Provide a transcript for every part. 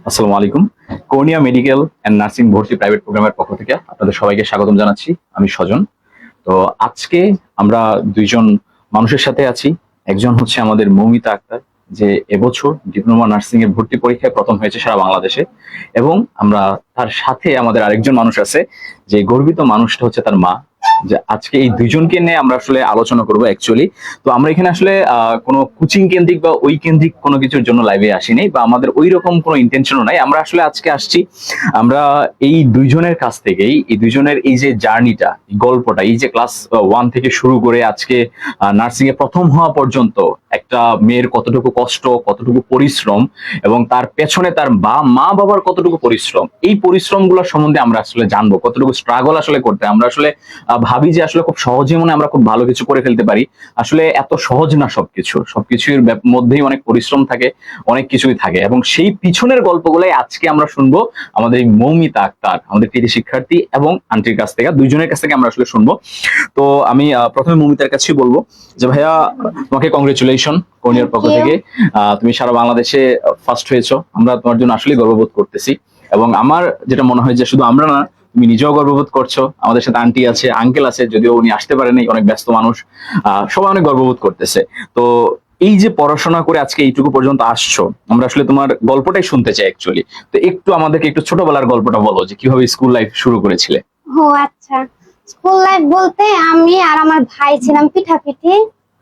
আসসালামু আলাইকুম। Cornea medical and nursing ভর্তি প্রাইভেট প্রোগ্রামের পক্ষ থেকে আপনাদের সবাইকে স্বাগতম জানাচ্ছি। আমি স্বজন। তো আজকে আমরা দুইজন মানুষের সাথে আছি। একজন হচ্ছে আমাদের মৌমিতা আক্তার, যে এবছর ডিপ্লোমা নার্সিং এর ভর্তি পরীক্ষায় প্রথম হয়েছে সারা বাংলাদেশে। এবং আমরা তার সাথে আমাদের আরেকজন মানুষ আছে, যে গর্বিত মানুষটা হচ্ছে তার মা। যে আজকে এই দুইজনকে নিয়ে আমরা আসলে আলোচনা করবো অ্যাকচুয়ালি। তো আমরা এখানে আসলে কোনো কোচিং কেন্দ্রিক বা ওই কেন্দ্রিক কোনো কিছুর জন্য লাইভে আসিনি, বা আমাদের ওই রকম কোনো ইন্টেনশনও নাই। আমরা আসলে আজকে আসছি, আমরা এই দুইজনের কাছ থেকেই, এই দুইজনের এই যে জার্নিটা, গল্পটা, এই যে ক্লাস 1 থেকে শুরু করে আজকে নার্সিং এ প্রথম হওয়া পর্যন্ত একটা মেয়ের কতটুকু কষ্ট, কতটুকু পরিশ্রম, এবং তার পেছনে তার মা বাবার কতটুকু পরিশ্রম, এই পরিশ্রমগুলো সম্বন্ধে আমরা আসলে জানবো। কতটুকু স্ট্রাগল আসলে করতে আমরা আসলে ভাবি যে আসলে খুব সহজে মনে আমরা খুব ভালো কিছু করে ফেলতে পারি। আসলে এত সহজ না সবকিছুর মধ্যেই অনেক পরিশ্রম থাকে, অনেক কিছুই থাকে, এবং সেই পিছনের গল্পগুলাই আজকে আমরা শুনবো আমাদের এই মৌমিতা আক্তার, আমাদের কৃতি শিক্ষার্থী এবং আন্টির কাছ থেকে, দুইজনের কাছ থেকে আমরা আসলে শুনবো। তো আমি প্রথমে মৌমিতার কাছেই বলবো যে ভাইয়া, তোমাকে কংগ্রেচুলেশন কর্নিয়ার পক্ষ থেকে। তুমি সারা বাংলাদেশে ফার্স্ট হয়েছো, আমরা তোমার জন্য আসলে গর্ববোধ করতেছি। এবং আমার যেটা মনে হয় যে শুধু আমরা না, তুমি নিজেও গর্ববোধ করছো, আমাদের সাথে আন্টি আছে, আঙ্কেল আছে, যদিও উনি আসতে পারেনি, অনেক ব্যস্ত মানুষ, সবাই অনেক গর্ববোধ করতেছে। তো এই যে পড়াশোনা করে আজকে এইটুকু পর্যন্ত আসছো, আমরা আসলে তোমার গল্পটাই শুনতে চাই অ্যাকচুয়ালি। তো একটু আমাদেরকে একটু ছোটবেলার গল্পটা বলো, যে কিভাবে স্কুল লাইফ শুরু করেছিলে। ও আচ্ছা, স্কুল লাইফ বলতে আমি আর আমার ভাই ছিলাম পিঠাপিঠি।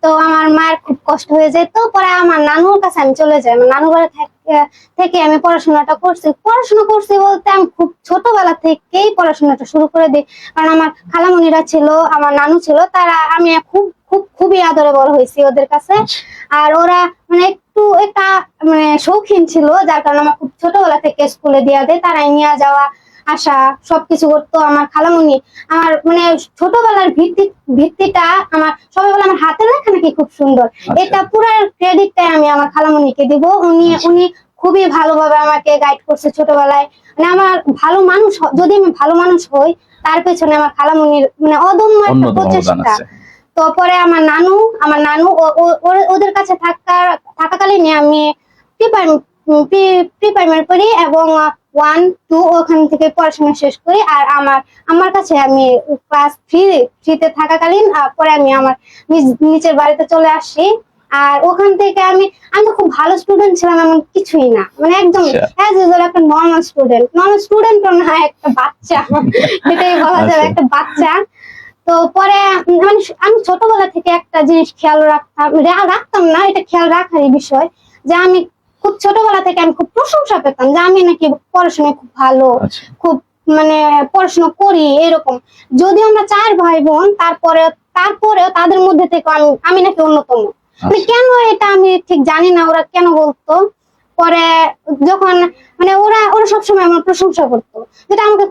তো আমার মায়ের খুব কষ্ট হয়ে যেত, পরে আমার নানুর কাছে আমি চলে যাই। আমার নানুর বাড়ি থেকে আমি পড়াশোনা করছি বলতে আমি খুব ছোটবেলা থেকেই পড়াশোনাটা শুরু করে দিই। কারণ আমার খালামণিরা ছিল, আমার নানু ছিল, তারা আমি খুবই আদরে বড় হয়েছি ওদের কাছে। আর ওরা মানে একটা মানে শৌখিন ছিল, যার কারণে আমার খুব ছোটবেলা থেকে স্কুলে দিয়ে দেয়, তারাই নিয়ে যাওয়া আসা সবকিছু করতো আমার খালামণি। আমার মানে ছোটবেলার ভিত্তিটা আমার সবাই বলে আমার হাতের লেখা নাকি খুব সুন্দর। এটা পুরো ক্রেডিটটাই আমি আমার খালামণিকে দিব। উনি খুবই ভালোভাবে আমাকে গাইড করছে ছোটবেলায়। মানে আমার ভালো মানুষ, যদি আমি ভালো মানুষ হই, তার পেছনে আমার খালামণির মানে অদম্য একটা প্রচেষ্টা। তো পরে আমার নানু ওদের কাছে থাকাকালীন আমি প্রি প্রাইমারি পড়ি এবং 1, 2 ওখান থেকে পড়াশোনা শেষ করি। আর আমার কাছে আমি ক্লাস 3-তে থাকাকালীন পরে আমি আমার নিচের বাড়িতে চলে আসি। আর ওখান থেকে আমি তো খুব ভালো স্টুডেন্ট ছিলাম, এমন কিছুই না, মানে একদম অ্যাজ ইউজুয়াল একটা নর্মাল স্টুডেন্ট না, একটা বাচ্চা এটাই বলা যাবে, একটা বাচ্চা। তো পরে মানে আমি ছোটবেলা থেকে একটা জিনিস খেয়াল রাখতাম না, এটা খেয়াল রাখারই বিষয়, যে আমি খুব ছোটবেলা থেকে আমি খুব প্রশংসা পেতাম যে আমি নাকি পড়াশোনায় খুব ভালো, খুব মানে পড়াশোনা করি এরকম। যদিও আমরা 4 ভাই বোন, তারপরেও তাদের মধ্যে থেকে আমি নাকি অন্যতম। মানে কেন এটা আমি ঠিক জানি না, ওরা কেন বলতো। পরে যখন মানে ওরা সবসময় আমার প্রশংসা করতো, যেটা আমাকে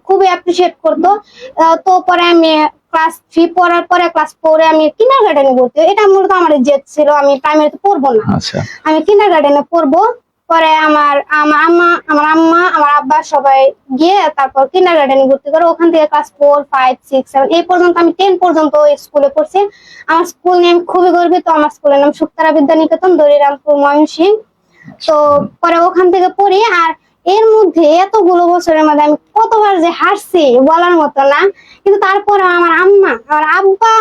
খুবই অ্যাপ্রিসিয়েট করতো। তো পরে আমি ক্লাস 3 পড়ার পরে ক্লাস 4-এ আমি কিন্ডারগার্টেনে ভর্তি। এটা মূলত আমার জেদ ছিল, আমি প্রাইমারিতে পড়বো না, আমি কিন্ডারগার্টেনে পড়বো। পরে আমার আম্মা, আমার আব্বা সবাই গিয়ে তারপর কিন্ডারগার্টেনে ভর্তি করে। ওখান থেকে ক্লাস 4, 5, 6, 7 এই পর্যন্ত আমি 10 পর্যন্ত ওই স্কুলে পড়ছি। আমার স্কুল নিয়ে আমি খুবই গর্বিত। আমার স্কুলের নাম শুক্তারা বিদ্যানিকেতন, দড়িরামপুর, ময়মনসিংহ। তো পরে ওখান থেকে পড়ি। আর এর মধ্যে এতগুলো বছরের মধ্যে আমি কতবার যে হারছি বলার মতো না। কিন্তু তারপরে আমার আব্বা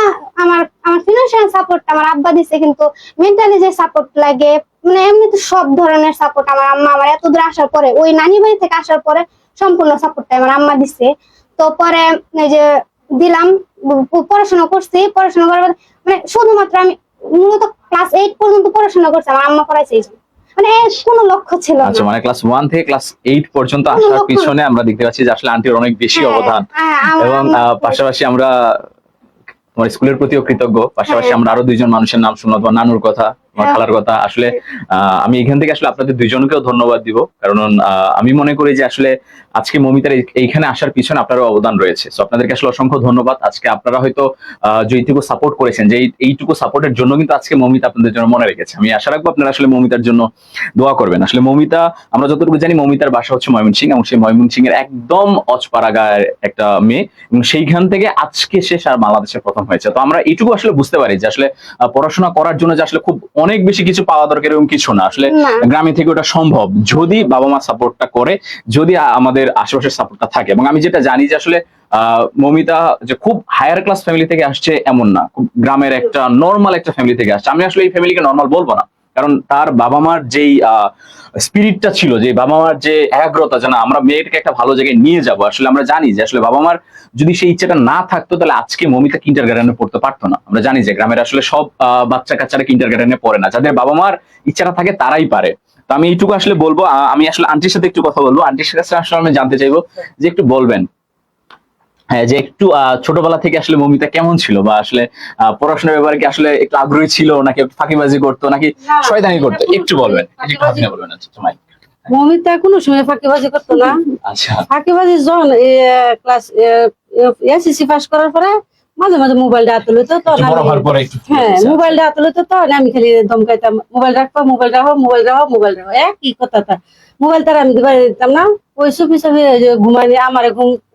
আমার ফিনান্সিয়াল সাপোর্টটা আমার আব্বা দিছে, কিন্তু মেন্টালি যে সাপোর্ট লাগে, মানে এমনি তো সব ধরনের সাপোর্ট আমার আম্মা আমার এত দূর আসার পরে, ওই নানি বাড়ি থেকে আসার পরে সম্পূর্ণ সাপোর্টটা আমার আম্মা দিছে। তো পরে এই যে দিলাম, পড়াশোনা করছি, পড়াশোনা করার মানে শুধুমাত্র আমি মূলত ক্লাস 8 পর্যন্ত পড়াশোনা করছি, আমার আম্মা করাইছে। মানে কোনো লক্ষ্য ছিল না। আচ্ছা, মানে ক্লাস 1 থেকে ক্লাস 8 পর্যন্ত আসার পিছনে আমরা দেখতে পাচ্ছি যে আসলে আন্টির অনেক বেশি অবদান। এবং পাশাপাশি আমরা তোমার স্কুলের প্রতিও কৃতজ্ঞ। পাশাপাশি আমরা আরো দুইজন মানুষের নাম শুনলাম, তোমার নানুর কথা, তোমার খালার কথা। আসলে আমি এখান থেকে আসলে আপনাদের দুইজনকেও ধন্যবাদ দিব, কারণ আমি মনে করি যে আসলে আজকে মমিতার এইখানে আসার পিছনে আপনারও অবদান রয়েছে। সো আপনাদেরকে আসলে অসংখ্য ধন্যবাদ। আজকে আপনারা হয়তো যে এইটুকু সাপোর্ট করেছেন, যে এইটুকু সাপোর্টের জন্য কিন্তু আজকে মমিতা আপনাদের জন্য মনে রেখেছে। আমি আশা রাখবো আপনারা আসলে মমিতার জন্য দোয়া করবেন। আসলে মমিতা, আমরা যতটুকু জানি মমিতার বাসা হচ্ছে ময়মনসিংহ, এবং সেই ময়মনসিংহ এর একদম অজপাড়াগাঁয়ের একটা মেয়ে, এবং সেইখান থেকে আজকে সে সারা বাংলাদেশে প্রথম হয়েছে। তো আমরা এইটুকু আসলে বুঝতে পারি যে আসলে পড়াশোনা করার জন্য যে আসলে খুব অনেক বেশি কিছু পাওয়া দরকার এরকম কিছু না, আসলে না। গ্রামে থেকে ওটা সম্ভব যদি বাবা মা সাপোর্টটা করে, যদি আমাদের আশেপাশের সাপোর্টটা থাকে। এবং আমি যেটা জানি যে আসলে মমিতা যে খুব হায়ার ক্লাস ফ্যামিলি থেকে আসছে এমন না, খুব গ্রামের একটা নর্মাল একটা ফ্যামিলি থেকে আসছে। আমি আসলে এই ফ্যামিলিকে নর্মাল বলবো না, কারণ তার বাবা মার যেই স্পিরিটটা ছিল, যে বাবা মার যে একাগ্রতা, যে না আমরা মেয়েটাকে একটা ভালো জায়গায় নিয়ে যাব। আসলে আমরা জানি যে আসলে বাবা মার যদি সেই ইচ্ছাটা না থাকতো, তাহলে আজকে মমিতা কিন্ডারগার্টেনে পড়তে পারতো না। আমরা জানি যে গ্রামের আসলে সব বাচ্চা কাচ্চারা কিন্ডারগার্টেনে পড়ে না, যাদের বাবা মার ইচ্ছাটা থাকে তারাই পারে। তো আমি এইটুকু আসলে বলবো। আমি আসলে আন্টির সাথে একটু কথা বলবো, আন্টির কাছে আসলে আমি জানতে চাইবো যে একটু বলবেন, হ্যাঁ, যে একটু ছোটবেলা থেকে আসলে মমিতা কেমন ছিল, বা আসলে পড়াশোনার ব্যাপারে কি আসলে একটু আগ্রহী ছিল, নাকি ফাঁকিবাজি করতো, নাকি শয়তানি করতো, একটু বলবেন। একটু আপনি বলবেন। আচ্ছা তোমায়। মমিতা কোনো সময় ফাঁকিবাজি করতো না। আচ্ছা ফাঁকিবাজি যখন ক্লাস এসএসসি পাস করার পরে মাঝে মাঝে মোবাইলটা হাতে লইতো, তখন একটু বড় হওয়ার পরে একটু হ্যাঁ মোবাইলটা হাতে লইতো, তখন আমি খালি ধমকাইতাম, মোবাইল রাখবো, মোবাইল রাখো, মোবাইল রাখো, মোবাইল রাখো, একই কথা। তা মোবাইল তারা আমি দিবার দিতাম না। ওই চুপি চুপি ঘুমাই, আমার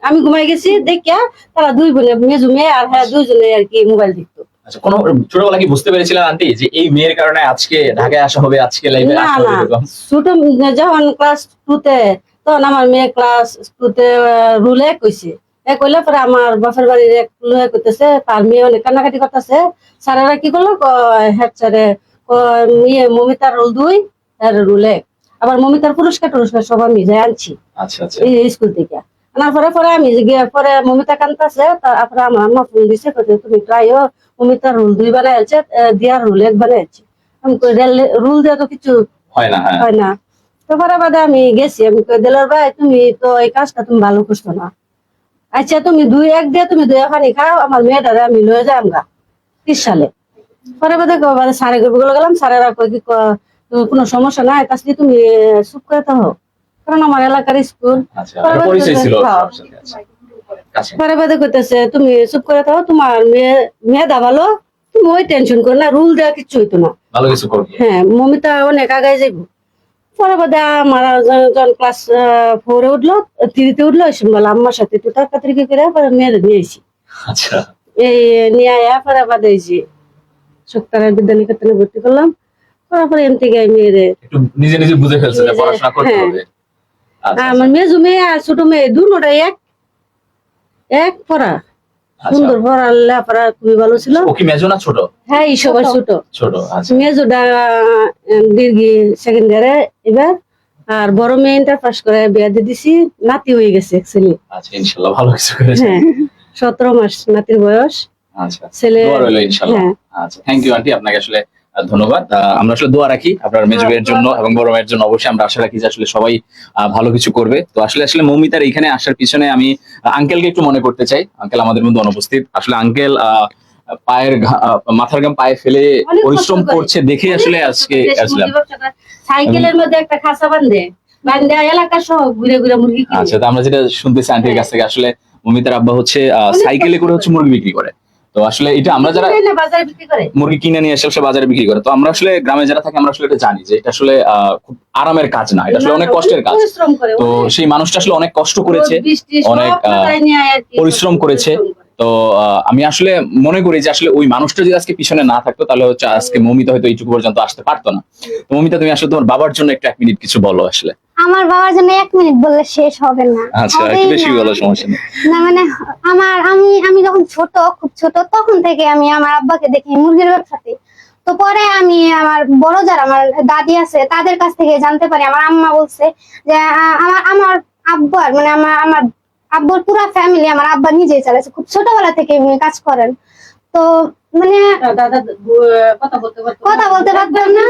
আমি ঘুমাই গেছি দেখিয়া তারা দুই বোনে, মেজু মেয়ে আর হ্যাঁ দুইজনে আর কি মোবাইল দেখতো। আচ্ছা, কোন ছোটবেলা কি বুঝতে পেরেছিলেন আন্টি যে এই মেয়ের কারণে আজকে ঢাকায় আসা হবে, আজকে লাইভে না আসা না, হবে? ছোট যখন ক্লাস 2 তে, তখন আমার মেয়ে ক্লাস 2 তে রুলে কইছে, কইলে পরে আমার বাপের বাড়ির এক লয়ে কইতেছে, তার মেয়ে অনেক কান্নাকাটি করতেছে। স্যারেরা কি করলো, হেড স্যারে ইয়ে মমিতার রোল 2 আর রুলে, আবার মমিতার পুরস্কার টুরস্কার সব আমি যাই আনছি আচ্ছা আচ্ছা এই স্কুল থেকে। আনার পরে পরে আমি গিয়ে পরে মমিতা কান্তাছে, তারপরে আমার আম্মা ফোন দিছে, তুমি ট্রাইও, মমিতার রুল 2 বানাইছে, দিয়ার রুল 1 বানাইছে। আমি রুল দিয়ে তো কিছু হয় না। হ্যাঁ হয় না। তো পরে বাদে আমি গেছি, আমি কই দিলার ভাই তুমি তো এই কাজটা তুমি ভালো করছো না, আচ্ছা তুমি 2-1 দিয়ে তুমি 2 পানি খাও, আমার মেয়েটারে আমি লয়ে যাই আমরা 30 সালে। পরে বাদে স্যারে গেলাম, স্যারেরা কই কি কোনো সমস্যা নাই, কাছে তুমি চুপ করে থাকো, কারণ আমার এলাকার স্কুল। আচ্ছা, এটা পরিচয় ছিল সবার সাথে। আচ্ছা আচ্ছা পরে বাদে কইতেছে তুমি চুপ করে থাকো, তোমার মেয়ে দাবালো, তুমি ওই টেনশন করো না, রুল দেওয়া কিচ্ছু হইতো না, ভালো কিছু করবে। হ্যাঁ মমিতা অনেক আগায় যাইব। পরে বাদে আমার যখন ক্লাস 4 এ উঠলো, 3 তে উঠলো, ওই সময় আম্মার সাথে একটু তর্কাতর্কি করে পরে মেয়ের নিয়ে এসি, আচ্ছা এই নিয়ে আয়া পরে বাদে এসি সত্তরের বিদ্যানিকেতনে ভর্তি করলাম। করার পরে এম থেকে মেয়েরে একটু নিজে নিজে বুঝে ফেলছে যে নিজে, পড়াশোনা করতে হ্যাঁ। হবে। আচ্ছা আমার মেজু মেয়ে আর ছোট মেয়ে দুটোটা এক পড়া, আচ্ছা। সুন্দর পড়া, লেখাপড়া খুবই ভালো ছিল। ও কি মেজো না ছোট? হ্যাঁ এই সবার ছোট। ছোট। আচ্ছা মেজুটা ডিগ্রি সেকেন্ড ইয়ারে এবার, আর বড় মেয়ে ইন্টার পাস করে বিয়া দিয়ে দিছি, নাতি হয়ে গেছে অ্যাকচুয়ালি। আচ্ছা, ইনশাআল্লাহ ভালো কিছু করেছে। হ্যাঁ 17 মাস নাতির বয়স। আচ্ছা, ছেলে দোয়া রইলো ইনশাআল্লাহ। হ্যাঁ। আচ্ছা, থ্যাংক ইউ আন্টি, আপনাকে আসলে ধন্যবাদ। আমরা আসলে দোয়া রাখি আপনার মেজো ভাইয়ের জন্য এবং বড় ভাইয়ের জন্য। অবশ্যই আমরা আশা রাখি যে আসলে সবাই ভালো কিছু করবে। তো আসলে মৌমিতার এখানে আসার পিছনে আমি আঙ্কেলকে একটু মনে করতে চাই। আঙ্কেল আমাদের মধ্যে অনুপস্থিত। আসলে আঙ্কেল মাথার ঘাম পায়ে ফেলে অনেক কষ্ট পরিশ্রম করে। করছে দেখে আসলে আজকে আসলাম। সাইকেলের মধ্যে একটা খাঁচা বান্ধে এলাকা সহ ঘুরে ঘুরে মুরগি কিনে। আচ্ছা, তো আমরা যেটা শুনতেছি আন্টির কাছ থেকে, আসলে মৌমিতার আব্বা হচ্ছে সাইকেলে করে হচ্ছে মুরগি বিক্রি করে। তো আসলে এটা আমরা যারা না, বাজারে বিক্রি করে। মুরগি কিনে নিয়ে এসে সে বাজারে বিক্রি করে, তো আমরা আসলে গ্রামে যারা থাকি আমরা আসলে এটা জানি যে এটা আসলে খুব আরামের কাজ না, এটা আসলে অনেক কষ্টের কাজ। পরিশ্রম করে, তো সেই মানুষটা আসলে অনেক কষ্ট করেছে, রোদ বৃষ্টি সব অনেক মাথায় নিয়ে আর কি পরিশ্রম করেছে। তো আমি আসলে মনে করি যে আসলে ওই মানুষটা যদি আজকে পিছনে না থাকতো, তাহলে হচ্ছে আজকে মৌমিতা হয়তো এইটুকু পর্যন্ত আসতে পারতো না। তো মৌমিতা, তুমি আসলে তোমার বাবার জন্য একটু 1 মিনিট কিছু বলো আসলে। আমার বাবার জন্য 1 মিনিট বললে শেষ হবে না। আচ্ছা, হবেই একটু বেশি না। বলো, সমস্যা নেই। না মানে আমি যখন খুব ছোট তখন থেকে আমি আমার আব্বাকে দেখি মুরগির ব্যবসাতে। তো পরে আমি আমার বড় যারা আমার দাদি আছে তাদের কাছ থেকে জানতে পারি, আমার আম্মা বলছে যে আমার আব্বার মানে আমার আব্বুর পুরো ফ্যামিলি আমার আব্বা নিজেই চালাচ্ছে, খুব ছোটবেলা থেকে উনি কাজ করেন। তো মানে দাদা কথা বলতে পারতাম না।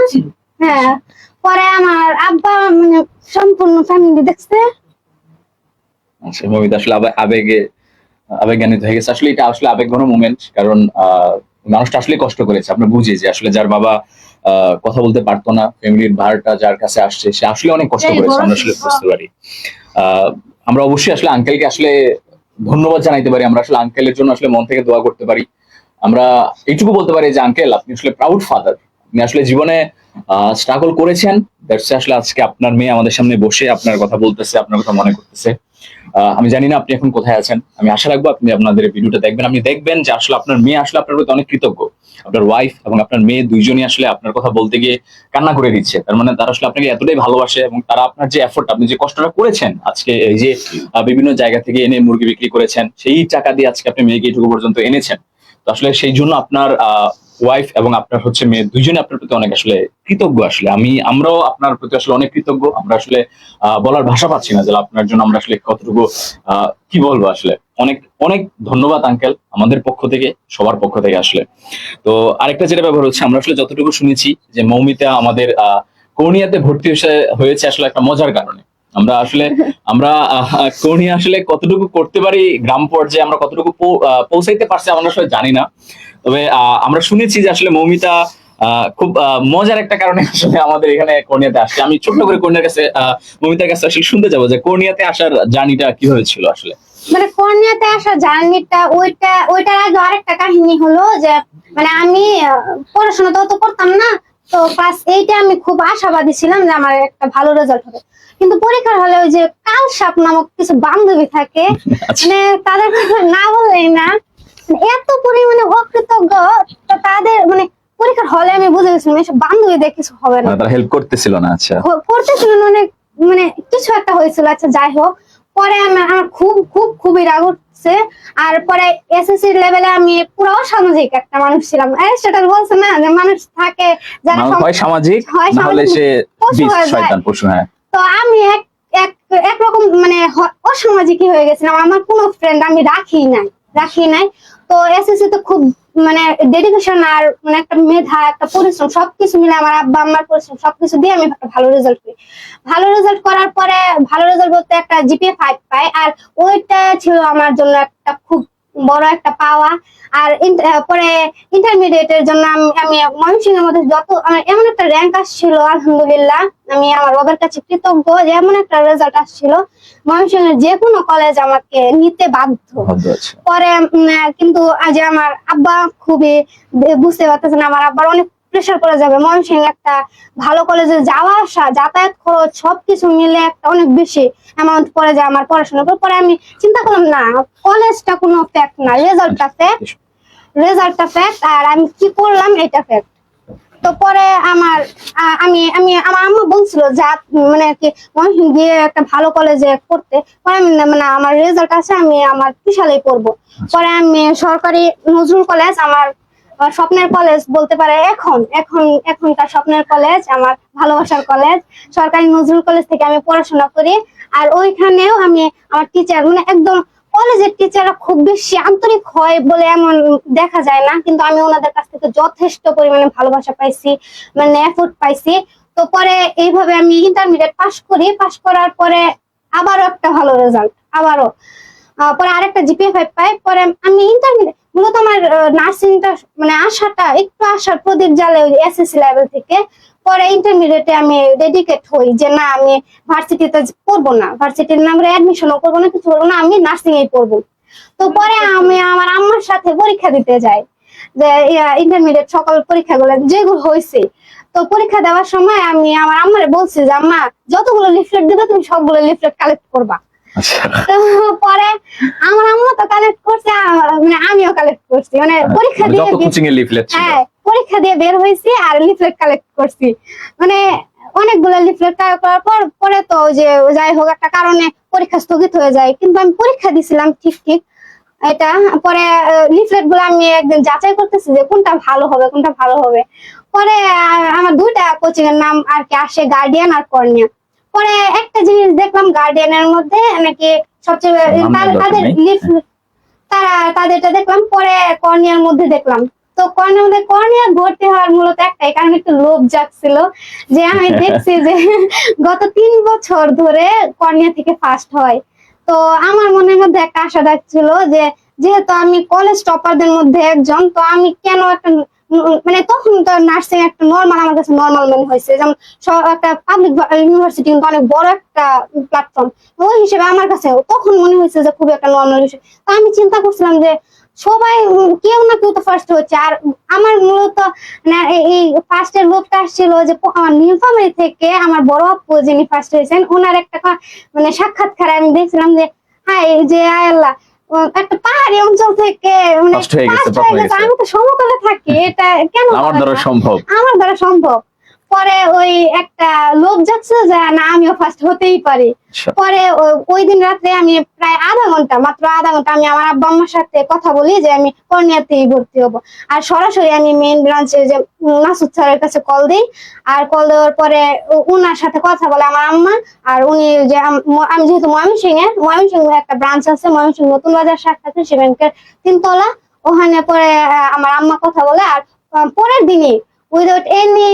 হ্যাঁ, পরে আমার আব্বা মানে সম্পূর্ণ ফ্যামিলি দেখছে। আচ্ছা, মৌমিতা আসলে আবেগান্বিত হয়ে গেছে। আসলে এটা আসলে আবেগঘন মোমেন্ট, কারণ মানুষটা আসলে কষ্ট করেছে। আমরা বুঝি যে আসলে যার বাবা কথা বলতে পারতো না, ফ্যামিলির ভারটা যার কাছে আসছে, সে আসলে অনেক কষ্ট করেছে, আমরা আসলে বুঝতে পারি। আমরা অবশ্যই আসলে আঙ্কেলকে আসলে ধন্যবাদ জানাইতে পারি, আমরা আসলে আঙ্কেলের জন্য আসলে মন থেকে দোয়া করতে পারি। আমরা এইটুকু বলতে পারি যে আঙ্কেল আপনি আসলে প্রাউড ফাদার, আপনি আসলে জীবনে স্ট্রাগল করেছেন, দ্যাটস আসলে আজকে আপনার মেয়ে আমাদের সামনে বসে আপনার কথা বলতেছে, আপনার কথা মনে করতেছে। আমি জানি না আপনি এখন কোথায় আছেন, আমি আশা রাখবো আপনি আপনাদের ভিডিওটা দেখবেন, আপনি দেখবেন যে আসলে আপনার মেয়ে আসলে আপনার প্রতি অনেক কৃতজ্ঞ। আপনার ওয়াইফ এবং আপনার মেয়ে দুইজনই আসলে আপনার কথা বলতে গিয়ে কান্না করে দিচ্ছে, তার মানে তারা আসলে আপনাকে এতটাই ভালোবাসে এবং তারা আপনার যে এফোর্ট, আপনি যে কষ্টটা করেছেন আজকে এই যে বিভিন্ন জায়গা থেকে এনে মুরগি বিক্রি করেছেন, সেই টাকা দিয়ে আজকে আপনি মেয়েকে এইটুকু পর্যন্ত এনেছেন। তো আসলে সেই জন্য আপনার ওয়াইফ এবং আপনার হচ্ছে মেয়ে দুইজনে আপনার প্রতি অনেক আসলে কৃতজ্ঞ। আসলে আমরাও আপনার প্রতি আসলে অনেক কৃতজ্ঞ। আমরা আসলে বলার ভাষা পাচ্ছি না যে আপনার জন্য আমরা আসলে কতটুকু কি বলবো। আসলে অনেক অনেক ধন্যবাদ আঙ্কেল, আমাদের পক্ষ থেকে, সবার পক্ষ থেকে আসলে। তো আরেকটা যেটা ব্যাপার হচ্ছে, আমরা আসলে যতটুকু শুনেছি যে মৌমিতা আমাদের কর্নিয়াতে ভর্তি হয়েছে আসলে একটা মজার কারণে। আমরা কর্নিয়া আসলে কতটুকু করতে পারি গ্রাম পর্যায়ে, আমরা কতটুকু পৌঁছাইতে পারছি আমরা আসলে জানি না। তবে আমরা শুনেছি যে আসলে মৌমিতা খুব মজার একটা কারণে আসলে আমাদের এখানে কর্নিয়াতে আসছে। আমি ছোট্ট করে মৌমিতার কাছে আসলে শুনতে যাবো যে কর্নিয়াতে আসার জার্নিটা কিভাবে ছিল আসলে। মানে কর্নিয়াতে আসা জার্নিটা ওইটার আগে আরেকটা কাহিনী হলো যে মানে আমি পড়াশোনা তো করতাম না, তো ক্লাস 8-এ আমি খুব আশাবাদী ছিলাম যে আমার একটা ভালো রেজাল্ট হবে। কিন্তু পরীক্ষার হলে ওই যে কাল সাপ নামক কিছু বান্ধবী থাকে, মানে তাদের কথা না বললেই না, এত পরিমাণে অকৃতজ্ঞ। তো তাদের মানে পরীক্ষার হলে আমি বুঝে গেছিলাম এসব বান্ধবীদের কিছু হবে না, তারা হেল্প করতেছিল না। আচ্ছা, করতেছিল না, অনেক মানে কিছু একটা হয়েছিল। আচ্ছা যাই হোক, পরে আমার খুবই রাগ উঠছে। আর পরে এসএসসি লেভেলে আমি পুরো সামাজিক একটা মানুষ ছিলাম। সেটা বলছে না যে মানুষ থাকে যারা হয় সামাজিক, না হলে সে শয়তান পশু। হ্যাঁ, তো আমি একরকম মানে অসামাজিকই হয়ে গেছিলাম। আমার কোনো ফ্রেন্ড আমি রাখি নাই। তো এসএসসি তো খুব মানে ডেডিকেশন আর মানে একটা মেধা, একটা পরিশ্রম, সবকিছু মিলে আমার আব্বা আম্মার পরিশ্রম সবকিছু দিয়ে আমি একটা ভালো রেজাল্ট করি। ভালো রেজাল্ট করার পরে, ভালো রেজাল্ট বলতে একটা জিপিএ 5 পাই, আর ওইটা ছিল আমার জন্য একটা খুব বড় একটা পাওয়া। আর পরে ইন্টারমিডিয়েটের জন্য আমি ময়মনসিংহের মধ্যে যত আমার এমন একটা র্যাঙ্ক আসছিল, আলহামদুলিল্লাহ আমি আমার বাবার কাছে কৃতজ্ঞ যে এমন একটা রেজাল্ট আসছিল ময়মনসিংহের যে কোনো কলেজ আমাকে নিতে বাধ্য। পরে কিন্তু আজ আমার আব্বা খুবই বুঝতে পারতেছেন, আমার আব্বার অনেক প্রেশার করে যাবে। ময়মনসিংহে একটা ভালো কলেজে যাওয়া আসা, যাতায়াত খরচ সবকিছু মিলে একটা অনেক বেশি অ্যামাউন্ট পড়ে যায় আমার পড়াশোনার উপর। পরে আমি চিন্তা করলাম না, কলেজটা কোনো ফ্যাক্ট না, রেজাল্টটা ফ্যাক্ট, আর আমি কি করলাম এটা ফ্যাক্ট। তো পরে আমার আম্মা বলছিল যা মানে কি ময়মনসিংহ গিয়ে একটা ভালো কলেজে পড়তে। পরে আমি মানে আমার রেজাল্ট আছে, আমি আমার ত্রিশালেই পড়বো। পরে আমি সরকারি নজরুল কলেজ, আমার স্বপ্নের কলেজ বলতে পারে, এখনকার স্বপ্নের কলেজ, আমার ভালোবাসার কলেজ, সরকারি নজরুল কলেজ থেকে আমি পড়াশোনা করি। আর ওইখানেও আমি আমার টিচার মানে একদম কলেজের টিচাররা খুব বেশি আন্তরিক হয় বলে এমন দেখা যায় না, কিন্তু আমি ওনাদের কাছ থেকে যথেষ্ট পরিমাণে ভালোবাসা পাইছি, মানে এফোর্ট পাইছি। তো পরে এইভাবে আমি ইন্টারমিডিয়েট পাশ করি। পাশ করার পরে আবারও একটা ভালো রেজাল্ট, পরে আরেকটা জিপিএ 5 পাই। পরে আমি ইন্টারমিডিয়েট মূলত আমার নার্সিংটা মানে আসার প্রদীপ জ্বালে এসএসসি লেভেল থেকে। পরে ইন্টারমিডিয়েটে আমি ডেডিকেট হই যে না, আমি ভার্সিটিতে পড়বো না, ভার্সিটির নামে অ্যাডমিশনও করবো না, কিছু করবো না, আমি নার্সিং এই পড়বো। তো পরে আমি আমার আম্মার সাথে পরীক্ষা দিতে যাই, যে ইন্টারমিডিয়েট সকল পরীক্ষাগুলো যেগুলো হয়েছে। তো পরীক্ষা দেওয়ার সময় আমি আমার আম্মারে বলছি যে আম্মা যতগুলো লিফলেট দিবে তুমি সবগুলো লিফলেট কালেক্ট করবা। তো পরে আমার আম্মা তো কালেক্ট করছে, মানে আমিও কালেক্ট করছি, মানে পরীক্ষা দিয়ে পরীক্ষা দিয়ে বের হয়েছি আর লিফলেট কালেক্ট করছি। মানে অনেকগুলো লিফলেট কালেক্ট করার পরে তো যে যাই হোক একটা কারণে পরীক্ষা স্থগিত হয়ে যায়, কিন্তু আমি পরীক্ষা দিছিলাম ঠিক এটা। পরে লিফলেট গুলো আমি একদিন যাচাই করতেছি যে কোনটা ভালো হবে। পরে আমার 2টা কোচিং এর নাম আর কি আসে, গার্ডিয়ান আর কর্নিয়া। পরে একটা জিনিস দেখলাম, গার্ডিয়ানের মধ্যে নাকি সবচেয়ে তাদেরটা দেখলাম। পরে কর্নিয়ার মধ্যে দেখলাম, তো কর্নিয়া ভর্তি হওয়ার মূলত একটাই কারণ, একটু লোভ জাগছিল যে আমি দেখছি যে গত 3 বছর ধরে কর্নিয়া থেকে ফার্স্ট হয়। তো আমার মনের মধ্যে একটা আশা ডাকছিল যে যেহেতু আমি কলেজ টপারদের মধ্যে একজন, তো আমি কেন একটা মানে তখন তো নার্সিং একটা নর্মাল আমার কাছে নর্মাল মনে হয়েছে, যেমন একটা পাবলিক ইউনিভার্সিটি কিন্তু অনেক বড় একটা প্ল্যাটফর্ম, ওই হিসেবে আমার কাছে তখন মনে হয়েছে যে খুব একটা নর্মাল বিষয়। তো আমি চিন্তা করছিলাম যে সবাই কেউ না কেউ তো ফার্স্ট হচ্ছে, আর আমার মূলত এই ফার্স্টের লোকটা আসছিল যে আমার নীলফামারী থেকে আমার বড় আপু যিনি ফার্স্ট হয়েছেন, ওনার একটা মানে সাক্ষাৎকার আমি দেখছিলাম যে হাই যে আল্লাহ একটা পাহাড়ি অঞ্চল থেকে মানে First হয়ে গেছে, first প্রথম হয়ে হয়ে গেছে। গেছে। আমি তো সমতলে থাকি, এটা কেন আমার হবে দ্বারা না? সম্ভব। আমার দ্বারা সম্ভব। পরে ওই একটা লোক যাচ্ছে যে না আমিও ফার্স্ট হতেই পারি। আচ্ছা। পরে ওই দিন রাত্রে আমি প্রায় মাত্র আধা ঘন্টা আমি আমার আব্বা আম্মার সাথে কথা বলি যে আমি কর্নিয়াতেই ভর্তি হবো, আর সরাসরি আমি মেইন ব্রাঞ্চে যে মাসুদ স্যারের কাছে কল দিই। আর কল দেওয়ার পরে উনার সাথে কথা বলে আমার আম্মা, আর উনি যে আমি যেহেতু ময়মনসিংহ একটা ব্রাঞ্চ আছে ময়মনসিংহ নতুন বাজার শাখা কৃষি ব্যাংকের 3 তলা, ওখানে পরে আমার আম্মা কথা বলে। আর পরের দিনই উইদাউট এনি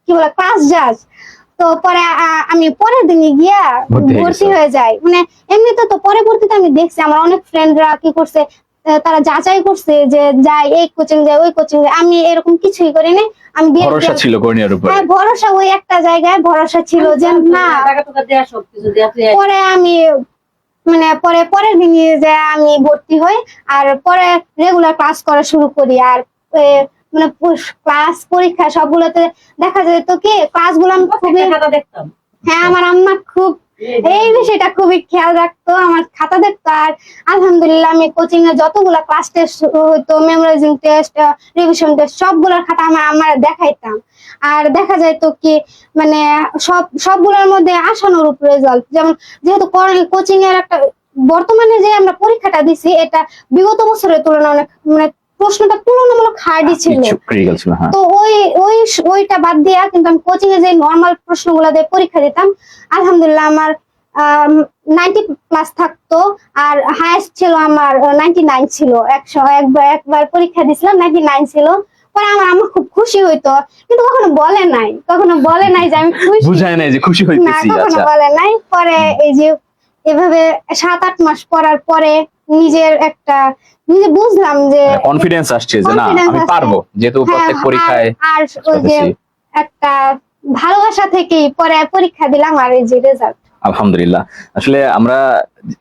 কি বলে ক্লাস জাজ, তো পরে আমি পরের দিনে গিয়া ভর্তি হয়ে যাই। মানে এমনিতে তো পরবর্তীতে আমি দেখছি আমার অনেক ফ্রেন্ডরা কি করছে, তারা যাচাই করছে যে যাই এই কোচিং যায় ওই কোচিং যায়, আমি এরকম কিছুই করিনি। আমি ভরসা ছিল কর্নিয়ার উপর। হ্যাঁ, ভরসা ওই একটা জায়গায় ভরসা ছিল যে না। টাকা টুকা দেয়া সবকিছু দেয়া তুই পরে আমি মানে পরের দিনে যে আমি ভর্তি হই, আর পরে রেগুলার ক্লাস করা শুরু করি। আর মানে ক্লাস পরীক্ষা সবগুলোতে দেখা যায় তো কি ক্লাসগুলো আমি খুবই খাতা দেখতাম। হ্যাঁ, আমার আম্মা খুব এই বিষয়টা খুবই খেয়াল রাখতো, আমার খাতা দেখতো। আর আলহামদুলিল্লাহ আমি কোচিং এ যতগুলা ক্লাস টেস্ট হইতো, মেমোরাইজিং টেস্ট, রিভিশন টেস্ট, সবগুলোর খাতা আমার দেখাইতাম। আর দেখা যাইতো কি মানে সবগুলোর মধ্যে আশানুরূপ রেজাল্ট। যেমন যেহেতু কোচিং এর একটা বর্তমানে যে আমরা পরীক্ষাটা দিছি এটা বিগত বছরের তুলনায় অনেক মানে প্রশ্নটা তুলনামূলক হার্ডই ছিল। তো ওইটা বাদ দিয়া কিন্তু আমি কোচিং এ যে নর্মাল প্রশ্নগুলো দিয়ে পরীক্ষা দিতাম, আলহামদুলিল্লাহ আমার 90+ থাকতো। আর হাইয়েস্ট ছিল আমার 99 ছিল। 100 একবার পরীক্ষা দিছিলাম 99 ছিল। পরে আমার খুব খুশি হইতো, কিন্তু কখনো বলে নাই যে আমি খুশি, বুঝায় নাই যে খুশি হইতেছি। কখনো আচ্ছা, বলে নাই। পরে এই যে এভাবে 7-8 মাস পড়ার পরে নিজে বুঝলাম যে কনফিডেন্স আসছে যে না confidence আমি আসছে। পারবো, যেহেতু হ্যাঁ, প্রত্যেক পরীক্ষায় আর ওই যে একটা ভালোবাসা থেকেই পরে পরীক্ষা দিলাম, আর এই যে রেজাল্ট। আলহামদুলিল্লাহ। আসলে আমরা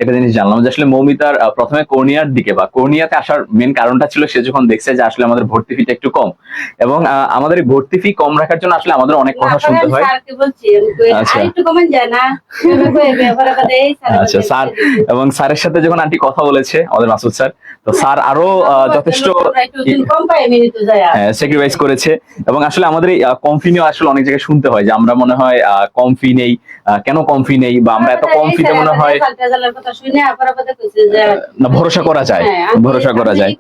একটা জিনিস জানলাম যে আসলে মৌমিতার প্রথমে কর্নিয়ার দিকে বা কর্নিয়াতে আসার মেন কারণটা ছিল সে যখন দেখছে যে আসলে আমাদের ভর্তি ফিটা একটু কম, এবং আমাদের এই ভর্তি ফি কম রাখার জন্য আসলে আমাদের অনেক কথা শুনতে হয়। আচ্ছা, আচ্ছা স্যার, এবং স্যারের সাথে যখন আন্টি কথা বলেছে আমাদের মাসুদ স্যার, তো স্যার আরো যথেষ্ট স্যাক্রিফাইস করেছে। এবং আসলে আমাদের এই কম ফি নিয়ে আসলে অনেক জায়গায় শুনতে হয় যে আমরা মনে হয় কম ফি নেই, কেন কম ফি নেই, বা আমরা এত কম ফিতে মনে হয় না ভরসা করা যায়, ভরসা করা যায়।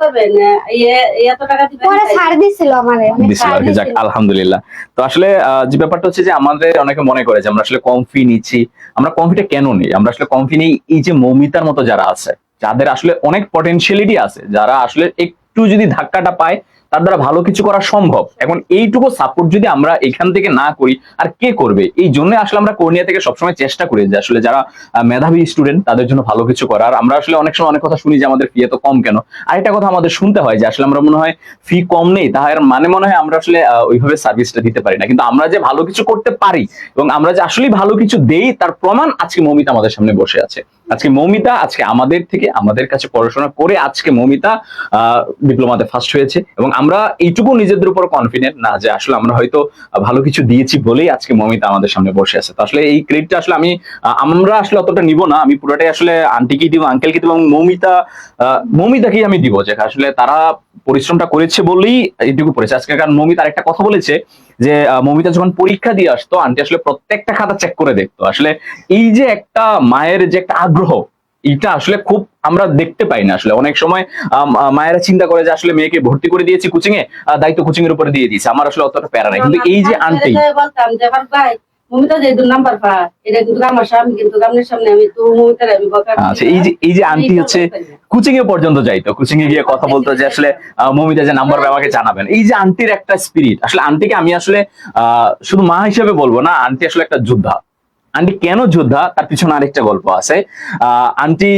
পরে ছাড় দিছিল আমারে, দিছিল আর কি, যাক আলহামদুলিল্লাহ। তো আসলে যে ব্যাপারটা হচ্ছে যে আমাদের অনেকে মনে করে যে আমরা আসলে কম ফি নিচ্ছি। আমরা কম ফিটা কেন নেই? আমরা আসলে কম ফি নেই এই যে মৌমিতার মতো যারা আছে, যাদের আসলে অনেক পটেনশিয়ালিটি আছে, যারা আসলে একটু যদি ধাক্কাটা পায় তার দ্বারা ভালো কিছু করা সম্ভব। এখন এইটুকু সাপোর্ট যদি আমরা এখান থেকে না করি আর কে করবে? এই জন্য আসলে আমরা কর্নিয়া থেকে সবসময় চেষ্টা করি যে আসলে যারা মেধাবী স্টুডেন্ট তাদের জন্য ভালো কিছু করার। আমরা আসলে অনেক সময় অনেক কথা শুনি যে আমাদের ফি এত কম কেন। আরেকটা কথা আমাদের শুনতে হয় যে আসলে আমরা মনে হয় ফি কম নেই, তার মানে মনে হয় আমরা আসলে ওইভাবে সার্ভিসটা দিতে পারি না। কিন্তু আমরা যে ভালো কিছু করতে পারি এবং আমরা যে আসলে ভালো কিছু দেই তার প্রমাণ আজকে মৌমিতা আমাদের সামনে বসে আছে। আজকে মৌমিতা আমাদের থেকে আমাদের কাছে পড়াশোনা করে আজকে মৌমিতা ডিপ্লোমাতে ফার্স্ট হয়েছে, এবং আমরা এইটুকু নিজেদের উপর কনফিডেন্ট না যে আসলে আমরা হয়তো ভালো কিছু দিয়েছি বলেই আজকে মৌমিতা আমাদের সামনে বসে আছে। তো আসলে এই ক্রেডিটটা আসলে আমরা আসলে অতটা নিব না, আমি পুরোটাই আসলে আন্টিকে দিব, আঙ্কেলকে দিব, এবং মৌমিতাকেই আমি দিব যে আসলে তারা পরিশ্রমটা করেছে বলেই এইটুকু পড়েছে আজকে। কারণ মৌমিতা আরেকটা কথা বলেছে যে মৌমিতা যখন পরীক্ষা দিয়ে আসতো আন্টি আসলে প্রত্যেকটা খাতা চেক করে দেখতো। আসলে এই যে একটা মায়ের যে একটা আগ্রহ, এটা আসলে খুব আমরা দেখতে পাই না। আসলে অনেক সময় মায়েরা চিন্তা করে যে আসলে মেয়েকে ভর্তি করে দিয়েছি কোচিং এ, দায়িত্ব কোচিং এর উপরে দিয়ে দিয়েছে, আমার আসলে অতটা প্যারা নাই। কিন্তু এই যে আন্টি বলতাম যে ভাই মমিতা যে নাম্বার পা এটা কিন্তু আমার সামনে, কিন্তু আপনার সামনে আমি তো মমিতার আমি বকা। আচ্ছা, এই যে আন্টি হচ্ছে কোচিং এ পর্যন্ত যাইতো, কোচিং এ গিয়ে কথা বলতো যে আসলে মমিতা যে নাম্বার আমাকে জানাবেন। এই যে আন্টির একটা স্পিরিট, আসলে আন্টিকে আমি আসলে শুধু মা হিসেবে বলবো না, আন্টি আসলে একটা যোদ্ধা। আন্টি কেন যোদ্ধা তার পিছনে আরেকটা গল্প আছে। আন্টি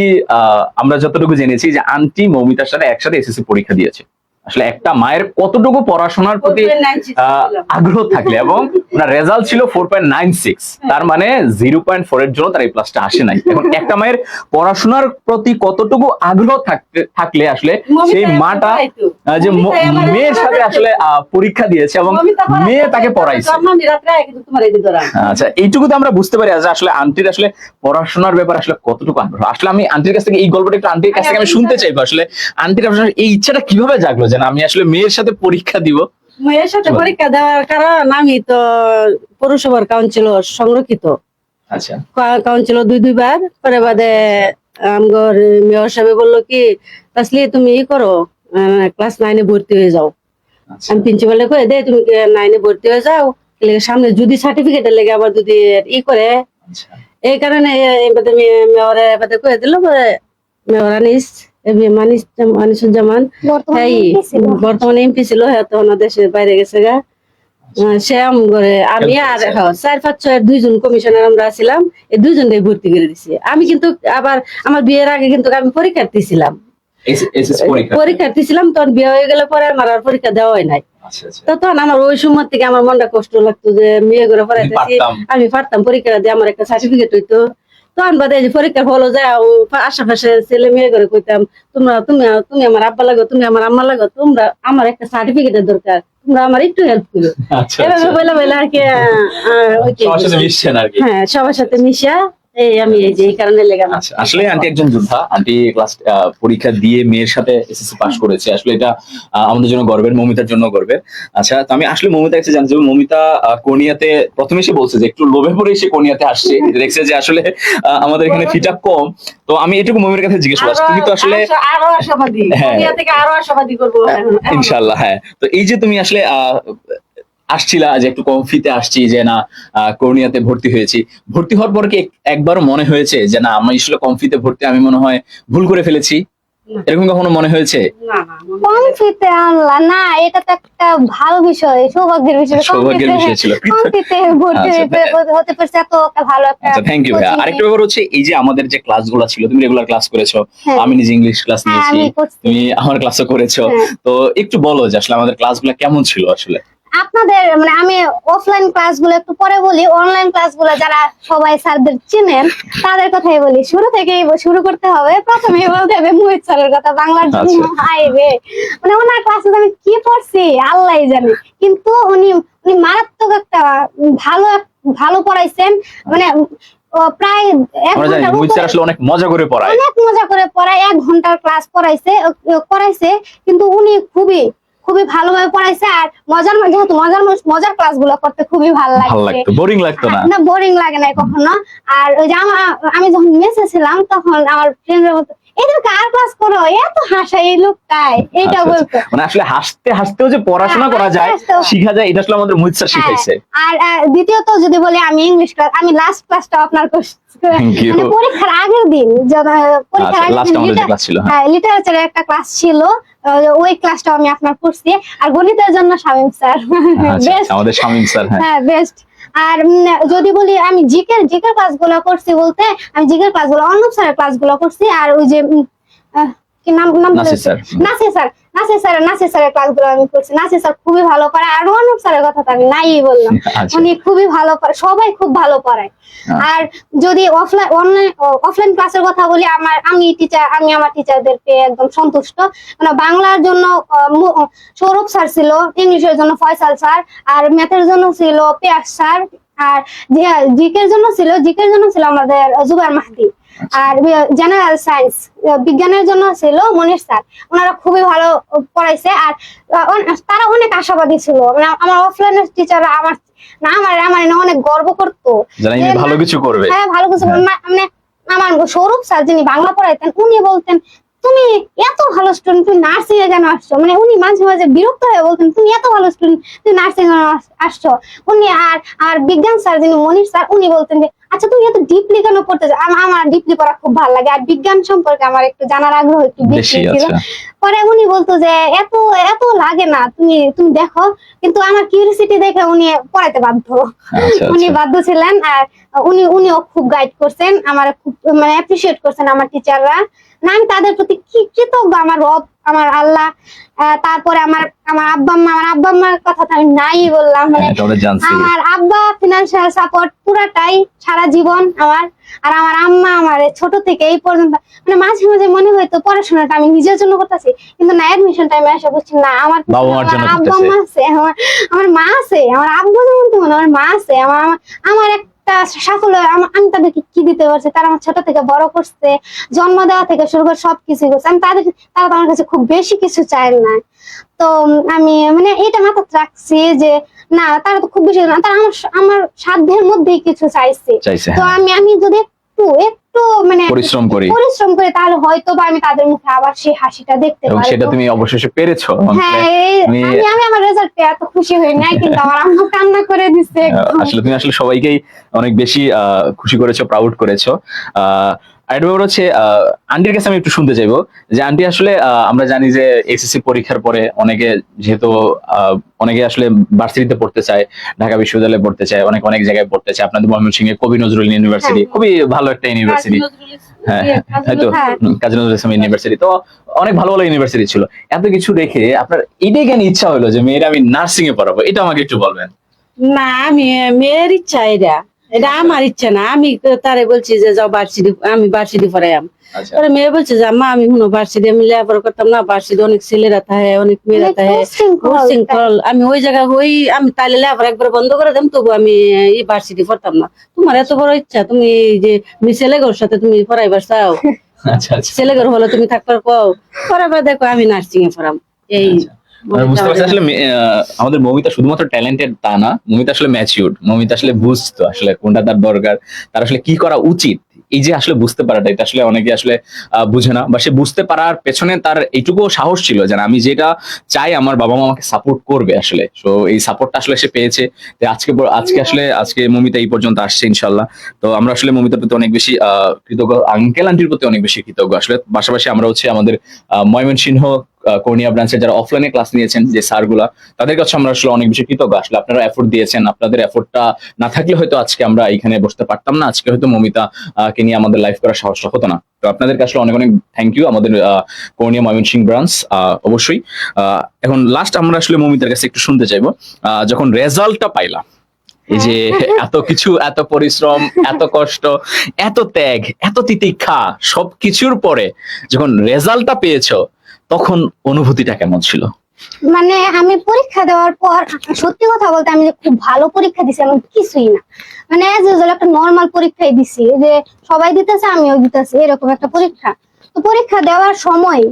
আমরা যতটুকু জেনেছি যে আন্টি মৌমিতার সাথে একসাথে এসএসসি পরীক্ষা দিয়েছে। আসলে একটা মায়ের কতটুকু পড়াশোনার প্রতি 4.96 ছিলাম। আগ্রহ থাকলে, এবং ওনার রেজাল্ট ছিল 4.96, তার মানে 0.4 এর জন্য তার এই প্লাসটা আসে নাই। এখন একটা মায়ের পড়াশোনার প্রতি কতটুকু আগ্রহ থাকলে আসলে সেই মাটা যে মেয়ের সাথে আসলে পরীক্ষা দিয়েছে এবং মেয়ে তাকে পড়াইছে। আচ্ছা, এইটুকু তো আমরা বুঝতে পারি যে আসলে আন্টির আসলে পড়াশোনার ব্যাপারে আসলে কতটুকু আগ্রহ। আসলে আমি আন্টির কাছ থেকে এই গল্পটা একটু আন্টির কাছ থেকে আমি শুনতে চাইবো, আসলে আন্টির আপনার এই ইচ্ছাটা কিভাবে জাগলো যে না আমি আসলে মেয়ের সাথে পরীক্ষা দিব। মেয়ের সাথে পরীক্ষা দেওয়ার কারণ আমি তো পৌরসভার কাউন্সিলর সংরক্ষিত, আচ্ছা কাউন্সিলর দুইবার পরে বাদে আমগর মেয়র সাহেব বললো কি তাসলি তুমি ই করো, ক্লাস 9-এ ভর্তি হয়ে যাও। আচ্ছা আমি প্রিন্সিপালে কয়ে দে তুমি 9-এ ভর্তি হয়ে যাও, সামনে যদি সার্টিফিকেটের লেগে আবার যদি ই করে, আচ্ছা এই কারণে মেয়রে এবারে কয়ে দিল। পরে মেয়র মানিসুজ্জামান বর্তমানে এমপি ছিল, হ্যাঁ তখন দেশের বাইরে গেছে গা। সে আমগরে আমি আর 4-5-6 দুইজন কমিশনার আমরা ছিলাম, এই দুইজনটাই ভর্তি করে দিছি। আমি কিন্তু আবার আমার বিয়ের আগে কিন্তু আমি পরীক্ষার্থী ছিলাম, পরীক্ষার্থী ছিলাম। তখন বিয়ে হয়ে গেলে পরে আমার আর পরীক্ষা দেওয়া হয় নাই। আচ্ছা আচ্ছা তখন আমার ওই সময় থেকে আমার মনটা কষ্ট লাগতো যে মেয়ে করে পড়াইতেছি, আমি পারতাম পরীক্ষা দিয়ে আমার একটা সার্টিফিকেট হইতো। তখন বাদে পরীক্ষার ফল যায় আশেপাশে ছেলে মেয়ে করে কইতাম তোমরা তুমি তুমি আমার আব্বা লাগো, তুমি আমার আম্মা লাগো, তোমরা আমার একটা সার্টিফিকেটের দরকার, তোমরা আমার একটু হেল্প করো। এভাবে বলে বলে আর কি হ্যাঁ সবার সাথে মিশা এই আমি এই যে এই কারণে লেগাম। আচ্ছা, আসলে আন্টি একজন যোদ্ধা। আন্টি ক্লাস পরীক্ষা দিয়ে মেয়ের সাথে এসএসসি পাস করেছে, আসলে এটা আমাদের জন্য গর্বের, মমিতার জন্য গর্বের। আচ্ছা, তো আমি আসলে মমিতা কাছে জানতে চাই, মমিতা কোনিয়াতে প্রথমে এসে বলছে যে একটু লোভে পড়ে এসে কোনিয়াতে আসছে, দেখছে যে আসলে আমাদের এখানে ফিটা কম। তো আমি এটুকু মমির কাছে জিজ্ঞেস করছি, তুমি তো আসলে আরো আশাবাদী, কোনিয়া থেকে আরো আশাবাদী করবো ইনশাআল্লাহ। হ্যাঁ, তো এই যে তুমি আসলে আসছিলা যে একটু কম ফিতে আসছি যে না কর্নিয়াতে ভর্তি হয়েছি, ভর্তি হওয়ার পর কি একবারও মনে হয়েছে যে না আমি আসলে কম ফিতে ভর্তি আমি মনে হয় ভুল করে ফেলেছি, এরকম কখনো মনে হয়েছে? কম ফিতে আনলা না, এটা তো একটা ভালো বিষয়, সৌভাগ্যের বিষয়। সৌভাগ্যের বিষয় ছিল কম ফিতে ভর্তি হতে পারছে, এত ভালো একটা। আচ্ছা, থ্যাংক ইউ ভাইয়া। আরেকটা ব্যাপার হচ্ছে এই যে আমাদের যে ক্লাসগুলো ছিল, তুমি রেগুলার ক্লাস করেছো, আমি নিজে ইংলিশ ক্লাস নিয়েছি, তুমি আমার ক্লাসও করেছো। তো একটু বলো যে আসলে আমাদের ক্লাসগুলো কেমন ছিল আসলে। আপনাদের মানে আমি অফলাইন ক্লাসগুলো একটু পরে বলি, অনলাইন ক্লাসগুলো যারা সবাই স্যারদের চিনেন তাদের কথাই বলি। শুরু থেকেই শুরু করতে হবে, প্রথমেই বলতে হবে মোহিত স্যারের কথা। বাংলার জন্য হাইবে মানে ওনার ক্লাসে আমি কি পড়ছি আল্লাহই জানে, কিন্তু উনি মারাত্মক একটা ভালো পড়াইছেন। মানে প্রায় 1 ঘন্টা আসলে অনেক মজা করে পড়ায়, 1 ঘন্টার ক্লাস করাইছে, কিন্তু উনি খুবই ভালোভাবে পড়াইছে। আর যেহেতু মজার ক্লাসগুলো করতে খুবই ভালো লাগছে, বোরিং লাগতো না, বোরিং লাগে না কখনো। আর ওই যে আমি যখন মেসে ছিলাম তখন আমার ফ্রেন্ডরা বলতো এদেরকে আর ক্লাস করো, এত হাসা এই লোকটাই, এইটা বলতো। মানে আসলে হাসতেও যে পড়াশোনা করা যায়, শিখা যায়, এটা আসলে আমাদের মোহিত স্যার শিখাইছে। আর দ্বিতীয়ত যদি বলি, আমি ইংলিশ ক্লাস, আমি লাস্ট ক্লাসটা আপনার মানে পরীক্ষার আগের দিন, পরীক্ষার আগের দিন লিটারেচারের একটা ক্লাস ছিল, ওই ক্লাসটাও আমি আপনার পড়ছি। আর গণিতের জন্য শামীম স্যার আমাদের শামীম স্যার, হ্যাঁ বেস্ট। আর যদি বলি আমি জিকের ক্লাসগুলো করছি বলতে, আমি জিকের ক্লাসগুলো অর্ণব স্যারের ক্লাসগুলো করছি। আর ওই যে কি নাম নাসির স্যারের ক্লাসগুলো আমি করছি। নাসির স্যার খুবই ভালো পড়ায়, আর অর্ণব স্যারের কথা তো আমি নাই বললাম, উনি খুবই ভালো পড়ায়, সবাই খুব ভালো পড়ায়। আর যদি অফলাইন ক্লাসের কথা বলি, আমি আমার টিচারদের পেয়ে একদম সন্তুষ্ট। মানে বাংলার জন্য সৌরভ স্যার ছিল, ইংলিশের জন্য ফয়সাল স্যার, আর ম্যাথের জন্য ছিল পিয়াস স্যার, আর জিকের জন্য ছিল আমাদের জুবাইর মাহদি, আর জেনারেল সায়েন্স বিজ্ঞানের জন্য ছিল মনির স্যার। ওনারা খুবই ভালো পড়াইছে, আর তারা অনেক আশাবাদী ছিল। মানে আমার অফলাইনের টিচাররা আমার অনেক গর্ব করতো, ভালো কিছু করবে। হ্যাঁ, ভালো কিছু। মানে আমার সৌরভ স্যার যিনি বাংলা পড়াইতেন, উনি বলতেন তুমি এত ভালো স্টুডেন্ট, তুমি নার্সিং এ কেন আসছো? মানে উনি মাঝে মাঝে বিরক্ত হয়ে বলতেন তুমি এত ভালো স্টুডেন্ট, তুমি নার্সিং এ আসছো। উনি আর বিজ্ঞান স্যার যিনি মনির স্যার, উনি বলতেন যে আচ্ছা তুমি এত ডিপলি কেন পড়তে চাও? আমার ডিপলি পড়া খুব ভালো লাগে, আর বিজ্ঞান সম্পর্কে আমার একটু জানার আগ্রহ একটু বেশি ছিল। পরে উনি বলতো যে এত লাগে না, তুমি দেখো। কিন্তু আমার কিউরিসিটি দেখে উনি পড়াইতে বাধ্য, উনি বাধ্য ছিলেন। আর উনিও খুব গাইড করছেন, আমার খুব মানে অ্যাপ্রিসিয়েট করছেন আমার টিচাররা। না আমি তাদের প্রতি কি কৃতজ্ঞ, আমার রব, আমার আল্লাহ, তারপরে আমার আমার আব্বা আম্মার কথা তো আমি নাই বললাম, মানে এটা আমরা জানছি। আমার আব্বা ফিনান্সিয়াল সাপোর্ট পুরাটাই সারা জীবন আমার, আর আমার আম্মা আমার ছোট থেকে এই পর্যন্ত, মানে মাঝে মাঝে মনে হয়তো পড়াশোনাটা আমি নিজের জন্য করতেছি, কিন্তু না, অ্যাডমিশন টাইমে এসে বুঝছি না আমার বাবা মার জন্য আমার আব্বা করতেছে। আম্মা আছে, আমার মা আছে, আমার আব্বু যেমন তেমন আমার মা আছে, আমার একটা সাফল্য, আমি তাদেরকে কি দিতে পারছি, তারা আমার ছোট থেকে বড় করছে, জন্ম দেওয়া থেকে শুরু করে সবকিছু করছে, তারা তো আমার কাছে খুব বেশি কিছু চায় না। তো আমি মানে এটা মাথায় রাখছি যে না, তারা তো খুব বেশি না, তারা আমার সাধ্যের মধ্যেই কিছু চাইছে। চাইছে, তো হ্যাঁ। আমি যদি একটু মানে পরিশ্রম করি পরিশ্রম করি, তাহলে হয়তো বা আমি তাদের মুখে আবার সেই হাসিটা দেখতে এবং সেটা পারবো। তুমি অবশেষে পেরেছো। হ্যাঁ, তুমি আমি আমার রেজাল্ট পেয়ে এত খুশি হই নাই, কিন্তু আমার আম্মু কান্না করে দিচ্ছে একদম। আসলে তুমি আসলে সবাইকেই অনেক বেশি খুশি করেছো, প্রাউড করেছো। আরেকটা ব্যাপার হচ্ছে আন্টির কাছে আমি একটু শুনতে চাইবো যে আন্টি আসলে আমরা জানি যে এসএসসি পরীক্ষার পরে অনেকে যেহেতু অনেকে আসলে ভার্সিটিতে পড়তে চায়, ঢাকা বিশ্ববিদ্যালয়ে পড়তে চায়, অনেক অনেক জায়গায় পড়তে চায়, আপনাদের ময়মনসিংহে কবি নজরুল ইউনিভার্সিটি হ্যাঁ। খুবই ভালো একটা ইউনিভার্সিটি। হ্যাঁ, হয়তো হ্যাঁ। কাজী নজরুল ইসলাম ইউনিভার্সিটি তো অনেক ভালো ভালো ইউনিভার্সিটি ছিল। এত কিছু রেখে আপনার এটাই কেন ইচ্ছা হলো যে মেয়েরা আমি নার্সিং এ পড়াবো, এটা আমাকে একটু বলবেন। না, আমি মেয়ের ইচ্ছা, এটা এটা আমার ইচ্ছা না। আমি তারে বলছি যে যাও ভার্সিটি, আমি ভার্সিটি পড়াইম। আচ্ছা, পরে মেয়ে বলছে যে আম্মা আমি শুনো ভার্সিটি আমি লেখাপড়া করতাম না, ভার্সিটি অনেক ছেলেরা থাকে, অনেক মেয়েরা থাকে, উশৃঙ্খল, আমি ওই জায়গায় আমি তাইলে লেখাপড়া একবার বন্ধ করে দেম, তবু আমি এই ভার্সিটি পড়তাম না। তোমার এত বড় ইচ্ছা, তুমি এই যে ছেলেগোর সাথে তুমি পড়াইবার চাও, আচ্ছা, আচ্ছা। ছেলেগোর হলে তুমি থাকবার কও, পড়াবার দেখো আমি নার্সিং এ পড়াম। এই মানে বুঝতে পারছি আসলে আমাদের মমিতা শুধুমাত্র ট্যালেন্টেড তা না, মমিতা আসলে ম্যাচিউরড, মমিতা আসলে বুঝতো আসলে কোনটা তার দরকার, তার আসলে কি করা উচিত। এই যে আসলে বুঝতে পারাটা, এটা আসলে অনেকে আসলে বুঝে না, বা সে বুঝতে পারার পেছনে তার এইটুকু সাহস ছিল যে না, আমি যেটা চাই আমার বাবা মা আমাকে সাপোর্ট করবে আসলে। তো এই সাপোর্টটা আসলে সে পেয়েছে। তো আজকে মমিতা এই পর্যন্ত আসছে ইনশাল্লাহ। তো আমরা আসলে মমিতার প্রতি অনেক বেশি কৃতজ্ঞ, আঙ্কেল আন্টির প্রতি অনেক বেশি কৃতজ্ঞ আসলে। পাশাপাশি আমরা হচ্ছে আমাদের ময়মনসিংহ কর্নিয়া ব্রাঞ্চে যারা অফলাইনে ক্লাস নিয়েছেন যে স্যারগুলা, তাদের কাছে আমরা আসলে অনেক বেশি কৃতজ্ঞ। আসলে আপনারা এফোর্ট দিয়েছেন, আপনাদের এফোর্টটা না থাকলে হয়তো আজকে আমরা এখানে বসতে পারতাম না, আজকে হয়তো মমিতা কে নিয়ে আমাদের লাইভ করার সাহসটা হতো না। তো আপনাদেরকে আসলে অনেক অনেক থ্যাংক ইউ, আমাদের কর্নিয়া ময়মনসিংহ ব্রাঞ্চ। অবশ্যই এখন লাস্ট আমরা আসলে মমিতার কাছে একটু শুনতে চাইবো, যখন রেজাল্টটা পাইলাম, এই যে এত কিছু, এত পরিশ্রম, এত কষ্ট, এত ত্যাগ, এত তিতিক্ষা, সবকিছুর পরে যখন রেজাল্টটা পেয়েছো, তখন অনুভূতিটা কেমন ছিল? মানে আমি পরীক্ষা দেওয়ার পর সত্যি কথা বলতে আমি যে খুব ভালো পরীক্ষা দিছি এমন কিছুই না, মানে অ্যাজ ইউজুয়াল একটা নর্মাল পরীক্ষাই দিছি, যে সবাই দিতেছে আমিও দিতেছি এরকম একটা পরীক্ষা। তো পরীক্ষা দেওয়ার সময়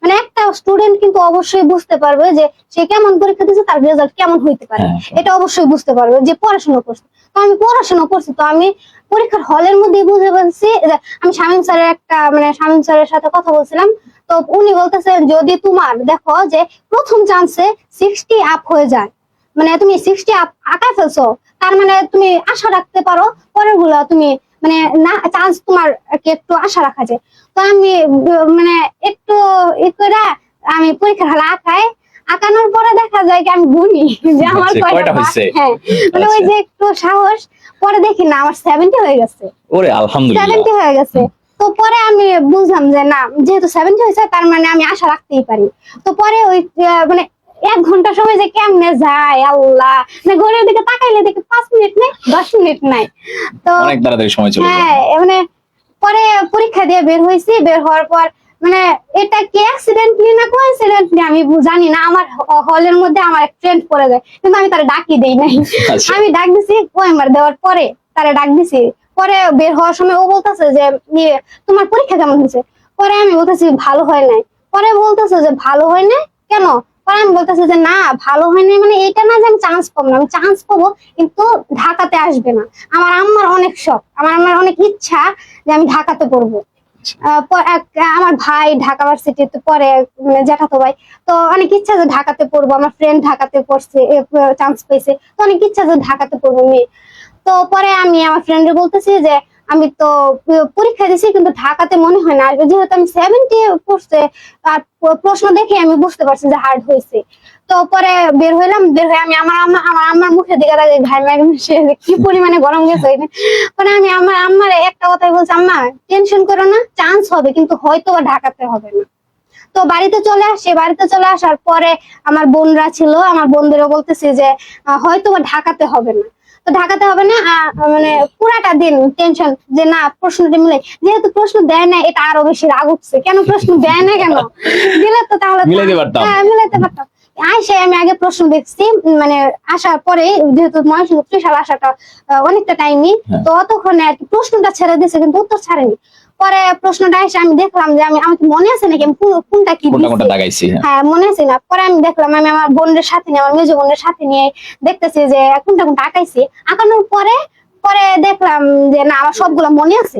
মানে একটা স্টুডেন্ট কিন্তু অবশ্যই বুঝতে পারবে যে সে কেমন পরীক্ষা দিচ্ছে, তার রেজাল্ট কেমন হইতে পারে, এটা অবশ্যই বুঝতে পারবে যে পড়াশোনা করছে। তো আমি পড়াশোনা করছি, তো আমি পরীক্ষার হলের মধ্যে বুঝে পারছি যে আমি শামীম স্যারের সাথে কথা বলছিলাম। তো উনি বলতেছেন যদি তোমার দেখো যে প্রথম চান্সে 60 আপ হয়ে যায়, মানে তুমি 60 আপ আঁকা ফেলছো, তার মানে তুমি আশা রাখতে পারো পরের গুলা তুমি মানে না চান্স তোমার একটু আশা রাখা যায়। তো আমি মানে একটু আমি পরীক্ষার হলে আঁকানোর পরে দেখা যায় কি আমি গুনি যে আমার কয়টা হয়েছে। হ্যাঁ, মানে ওই যে একটু সাহস, পরে দেখি না আমার 70 হয়ে গেছে, ওরে আলহামদুলিল্লাহ 70 হয়ে গেছে। তো পরে আমি বুঝলাম যে না, যেহেতু 70 হয়েছে তার মানে আমি আশা রাখতেই পারি। তো পরে ওই মানে 1 ঘন্টা সময় যে কেমনে যায় আল্লাহ, মানে ঘড়ির দিকে তাকাইলে দেখি 5 মিনিট নাই, 10 মিনিট নাই। তো অনেক তাড়াতাড়ি সময় চলে যায়। হ্যাঁ, মানে পরে পরীক্ষা দিয়ে বের হয়েছি, বের হওয়ার পর মানে এটা কি অ্যাক্সিডেন্টলি না কোইন্সিডেন্টলি আমি জানি না, আমার হলের মধ্যে আমার ফ্রেন্ড পড়ে যায়, কিন্তু আমি তারে ডাকি দেই নাই। আচ্ছা। আমি ডাক দিছি ওএমআর দেওয়ার পরে, তারে ডাক দিছি। পরে বের হওয়ার সময় ও বলতেছে যে তোমার পরীক্ষা কেমন হয়েছে? পরে আমি বলতেছি ভালো হয় নাই। পরে বলতেছে যে ভালো হয় না কেন? পরে আমি বলতেছি যে না, ভালো হয় নাই মানে এটা না যে আমি চান্স পাবো না, আমি চান্স পাবো কিন্তু ঢাকাতে আসবে না। আমার আম্মার অনেক শখ, আমার অনেক ইচ্ছা যে আমি ঢাকাতে পড়বো। আমার ভাই ঢাকা ভার্সিটিতে পড়ে, মানে জ্যাঠাতো ভাই, তো অনেক ইচ্ছা যে ঢাকাতে পড়বো। আমার ফ্রেন্ড ঢাকাতে পড়ছে, চান্স পেয়েছে, তো অনেক ইচ্ছা যে ঢাকাতে পড়বো মেয়ে। তো পরে আমি আমার ফ্রেন্ডে বলতেছি যে আমি তো পরীক্ষা দিছি, কিন্তু ঢাকাতে মনে হয় না আসবে, যেহেতু আমি 70 পড়ছে আর প্রশ্ন দেখে আমি বুঝতে পারছি যে হার্ড হয়েছে। তো পরে বের হইলাম, বের হয়ে আমি আমার আম্মার মুখের দিকে তাকিয়ে ঘাম সে কি পরিমাণে গরম গেছে ওইদিন। মানে আমি আমার আম্মার একটা কথাই বলছি, আম্মা টেনশন করো না, চান্স হবে, কিন্তু হয়তো বা ঢাকাতে হবে না। তো বাড়িতে চলে আসে, বাড়িতে চলে আসার পরে আমার বোনরা ছিল, আমার বোনদেরও বলতেছে যে হয়তো বা ঢাকাতে হবে না। তো ঢাকাতে হবে না, মানে পুরাটা দিন টেনশন যে না প্রশ্নটা মিলে, যেহেতু প্রশ্ন দেয় না এটা আরো বেশি রাগ উঠছে, কেন প্রশ্ন দেয় না, কেন দিলে তো তাহলে মিলাইতে পারতাম। হ্যাঁ মিলাইতে পারতাম। আইসে আমি আগে প্রশ্ন দেখছি, মানে আসার পরে যেহেতু ময়মনসিংহ ত্রিশাল আসাটা অনেকটা টাইমই, তো অতক্ষণে আর কি প্রশ্নটা ছেড়ে দিয়েছে কিন্তু উত্তর ছাড়েনি। পরে প্রশ্নটা এসে আমি দেখলাম যে আমি আমাকে মনে আছে নাকি আমি কোনটা কি কোনটা দাগাইছি। হ্যাঁ মনে আছে না। পরে আমি দেখলাম, আমি আমার বোনের সাথে নিয়ে, আমার মেজো বোনের সাথে নিয়ে দেখতেছি যে কোনটা কোনটা আঁকাইছি। আঁকানোর পরে পরে দেখলাম যে না আমার সবগুলো মনে আছে,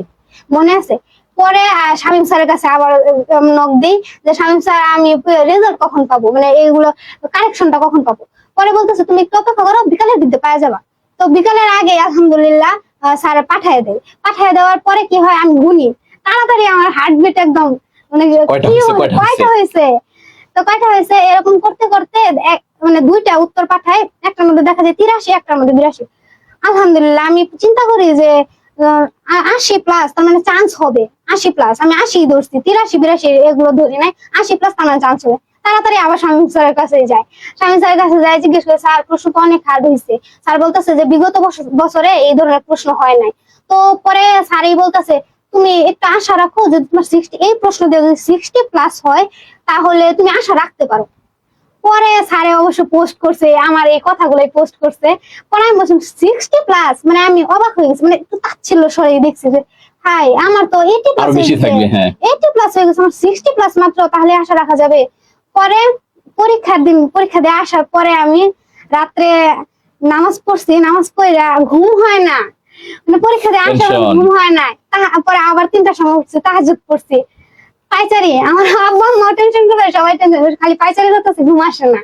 মনে আছে। পরে শামীম স্যারের কাছে আবার নক দিই যে শামীম স্যার আমি রেজাল্ট কখন পাবো, মানে এইগুলো কারেকশনটা কখন পাবো। পরে বলতেছে তুমি একটু অপেক্ষা করো, বিকালের দিতে পাওয়া যাবা। তো বিকালের আগে আলহামদুলিল্লাহ স্যার পাঠিয়ে দেয়। পাঠিয়ে দেওয়ার পরে কি হয় আমি গুনি, তাড়াতাড়ি আমার হার্টবিট একদম মানে কয়টা হয়েছে, তো কয়টা হয়েছে এরকম করতে করতে মানে দুইটা উত্তর পাঠায়, একটার মধ্যে দেখা যায় 83, একটার মধ্যে 82। আলহামদুলিল্লাহ আমি চিন্তা করি যে 80+, তার মানে চান্স হবে 80+। আমি 80 ধরছি, 83 82 এগুলো ধরি নাই, 80+, তার মানে চান্স হবে। তাড়াতাড়ি আবার শামীম স্যারের কাছে যাই, শামীম স্যারের কাছে যাই, জিজ্ঞেস করে স্যার প্রশ্ন তো অনেক হার্ড হয়েছে। স্যার বলতেছে যে বিগত বছরে এই ধরনের প্রশ্ন হয় নাই। তো পরে স্যারই বলতেছে তুমি একটু আশা রাখো, যদি তোমার 60 এই প্রশ্ন দিয়ে যদি 60+ হয় তাহলে তুমি আশা রাখতে পারো। পরে স্যারে অবশ্য পোস্ট করছে, আমার এই কথাগুলোই পোস্ট করছে। পরে আমি বলছি 60+, মানে আমি অবাক হয়ে গেছি, মানে একটু তাচ্ছিল্য স্বরে দেখছি যে হাই আমার তো 80+ হয়ে গেছে, 80+ হয়ে গেছে, আমার 60+ মাত্র, তাহলে আশা রাখা যাবে। পরে পরীক্ষার দিন পরীক্ষা দিয়ে আসার পরে আমি রাত্রে নামাজ পড়ছি, নামাজ পড়ে ঘুম হয় না, মানে পরীক্ষা দিয়ে আসার ঘুম হয় না। তারপরে আবার 3টার সময় উঠছি, তাহাজ্জুদ পড়ছি। পাইচারি আমার আব্বা মা টেনশন করে, সবাই টেনশন করে, খালি পাইচারি করতেছে, ঘুম আসে না।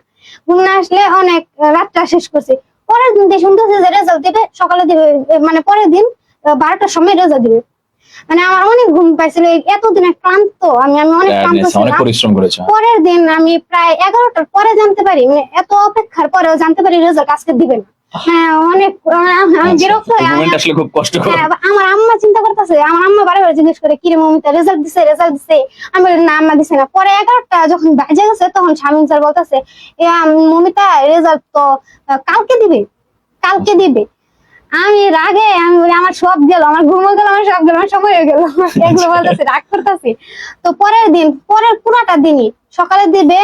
ঘুম না আসলে অনেক রাতটা শেষ করছি। পরের দিন দিয়ে শুনতেছি যে রেজাল্ট দিবে, সকালে দিবে, মানে পরের দিন 12টার সময় রেজাল্ট দিবে। মানে আমার অনেক ঘুম পাইছিল, এতদিনে ক্লান্ত আমি অনেক ক্লান্ত ছিলাম। পরিশ্রম করেছে। পরের দিন আমি প্রায় 11টার পরে জানতে পারি, মানে এত অপেক্ষার পরেও জানতে পারি রেজাল্ট আজকে দিবে না। হ্যাঁ অনেক আমি বিরক্ত হয়ে, আসলে খুব কষ্টকর। আমার আম্মা চিন্তা করতেছে, আমার আম্মা বারে জিজ্ঞেস করে কিরে মমিতা রেজাল্ট দিছে, রেজাল্ট দিছে? আমি বলি না আম্মা দিছে না। পরে 11টা যখন বাজে গেছে তখন শামীম স্যার বলতেছে মমিতা রেজাল্ট তো কালকে দিবে, কালকে দিবে। আমি রাগে আমি বলি আমার সব গেল, আমার ঘুমো গেল, আমার সব গেল, আমার সময় হয়ে গেল, এগুলো বলতেছে, রাগ করতেছি। তো পরের দিন, পরের পুরাটা দিনই সকালে দিবে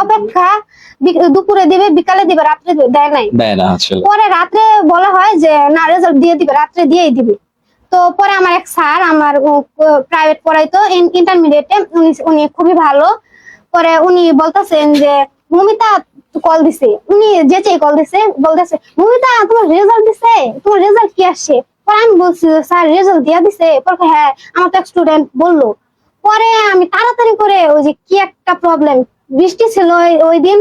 অপেক্ষা, দুপুরে দিবে, বিকালে দিবে, রাত্রে দেয় নাই। পরে রাত্রে বলা হয় যে না রেজাল্ট দিয়ে দিবে, রাত্রে দিয়েই দিবে। তো পরে আমার এক স্যার, আমার প্রাইভেট পড়াইতো ইন্টারমিডিয়েটে, উনি খুবই ভালো। পরে উনি বলতেছেন যে মমিতা কল দিছে, উনি যেচে কল দিছে, বলতেছে মমিতা তোমার রেজাল্ট দিছে, তোমার রেজাল্ট কি আসছে? পরে আমি বলছি স্যার রেজাল্ট দিয়ে দিছে। পরে হ্যাঁ আমার তো এক স্টুডেন্ট বললো। পরে আমি তাড়াতাড়ি করে, ওই যে কি একটা প্রবলেম, বৃষ্টি ছিল ওই দিন,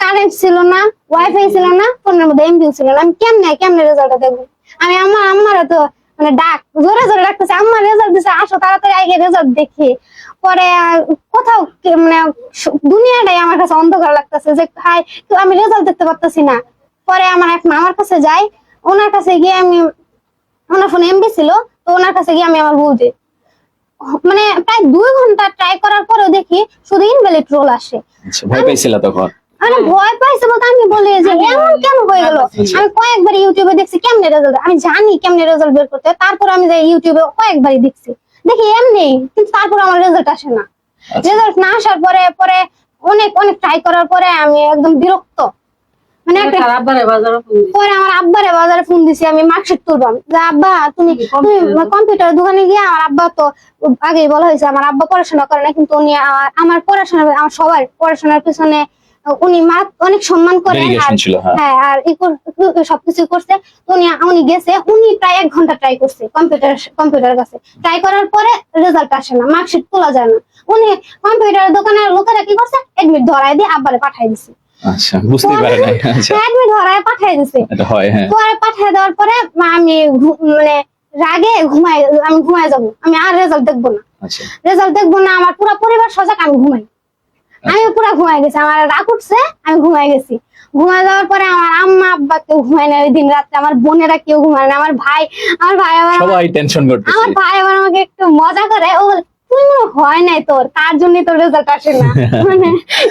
কারেন্ট ছিল না, ওয়াইফাই ছিল না, ফোনের মধ্যে এমবিও ছিল না, আমি কেমনে রেজাল্টটা দেখবো? আমি আমার তো মানে ডাক জোরে জোরে ডাকতেছে, আম্মা রেজাল্ট দিছে, আসো তাড়াতাড়ি আগে রেজাল্ট দেখি। পরে কোথাও মানে দুনিয়াটাই আমার কাছে অন্ধকার লাগতেছে যে হাই আমি রেজাল্ট দেখতে পারতেছি না। পরে আমার এক মামার কাছে যাই, ওনার কাছে গিয়ে আমি, ওনার ফোনে এমবি ছিল, তো ওনার কাছে গিয়ে আমি আমার ভুল দিই, মানে প্রায় 2 ঘন্টা ট্রাই করার পরেও দেখি শুধু ইনভ্যালিড রোল আসে। ভয় পাইছিল তখন? আমি ভয় পাইছি বলতে আমি বলি যে এমন কেন হয়ে গেল। আমি কয়েকবার ইউটিউবে দেখছি কেমনে রেজাল্ট, আমি জানি কেমনে রেজাল্ট বের করতে, তারপর আমি যাই ইউটিউবে কয়েকবারই দেখছি, দেখি এমনি, কিন্তু তারপর আমার রেজাল্ট আসে না। রেজাল্ট না আসার পরে পরে অনেক ট্রাই করার পরে আমি একদম বিরক্ত, মানে পরে আমার আব্বারে বাজারে ফোন দিছি, আমি মার্কশিট তুলবাম যে আব্বা তুমি কম্পিউটার দোকানে গিয়ে, আমার আব্বা তো আগেই বলা হয়েছে আমার আব্বা পড়াশোনা করে না, কিন্তু উনি আমার পড়াশোনা, আমার সবার পড়াশোনার পিছনে উনি অনেক সম্মান করে, হ্যাঁ আর সবকিছু করছে। উনি গেছে, উনি প্রায় 1 ঘন্টা ট্রাই করছে কম্পিউটার কাছে, ট্রাই করার পরে রেজাল্ট আসে না, মার্কশিট তোলা যায় না। উনি কম্পিউটার দোকানের লোকেরা কি করছে, এডমিট ধরাই দিয়ে আব্বারে পাঠাই দিছে। আচ্ছা বুঝতে পারে না, এডমিট ধরায় পাঠাই দিছে। এটা হয়, হ্যাঁ। পরে পাঠিয়ে দেওয়ার পরে আমি মানে রাগে আমি ঘুমায় যাবো, আমি আর রেজাল্ট দেখবো না, আচ্ছা রেজাল্ট দেখবো না। আমার পুরো পরিবার সজাগ, আমি ঘুমাই। আমি পুরো ঘুমাই গেছি, আমার রাগ উঠছে, আমি ঘুমাই গেছি। ঘুমায় যাওয়ার পরে আমার আম্মা আব্বা কেউ ঘুমায় না ওই দিন রাত্রে, আমার বোনেরা কেউ ঘুমায় না, আমার ভাই আবার সবাই টেনশন করতেছে। আমার ভাই আবার আমাকে একটু মজা করে, ও বলে, তুই মনে হয় নাই তোর, তার জন্য তোর রেজাল্ট আসে না। মানে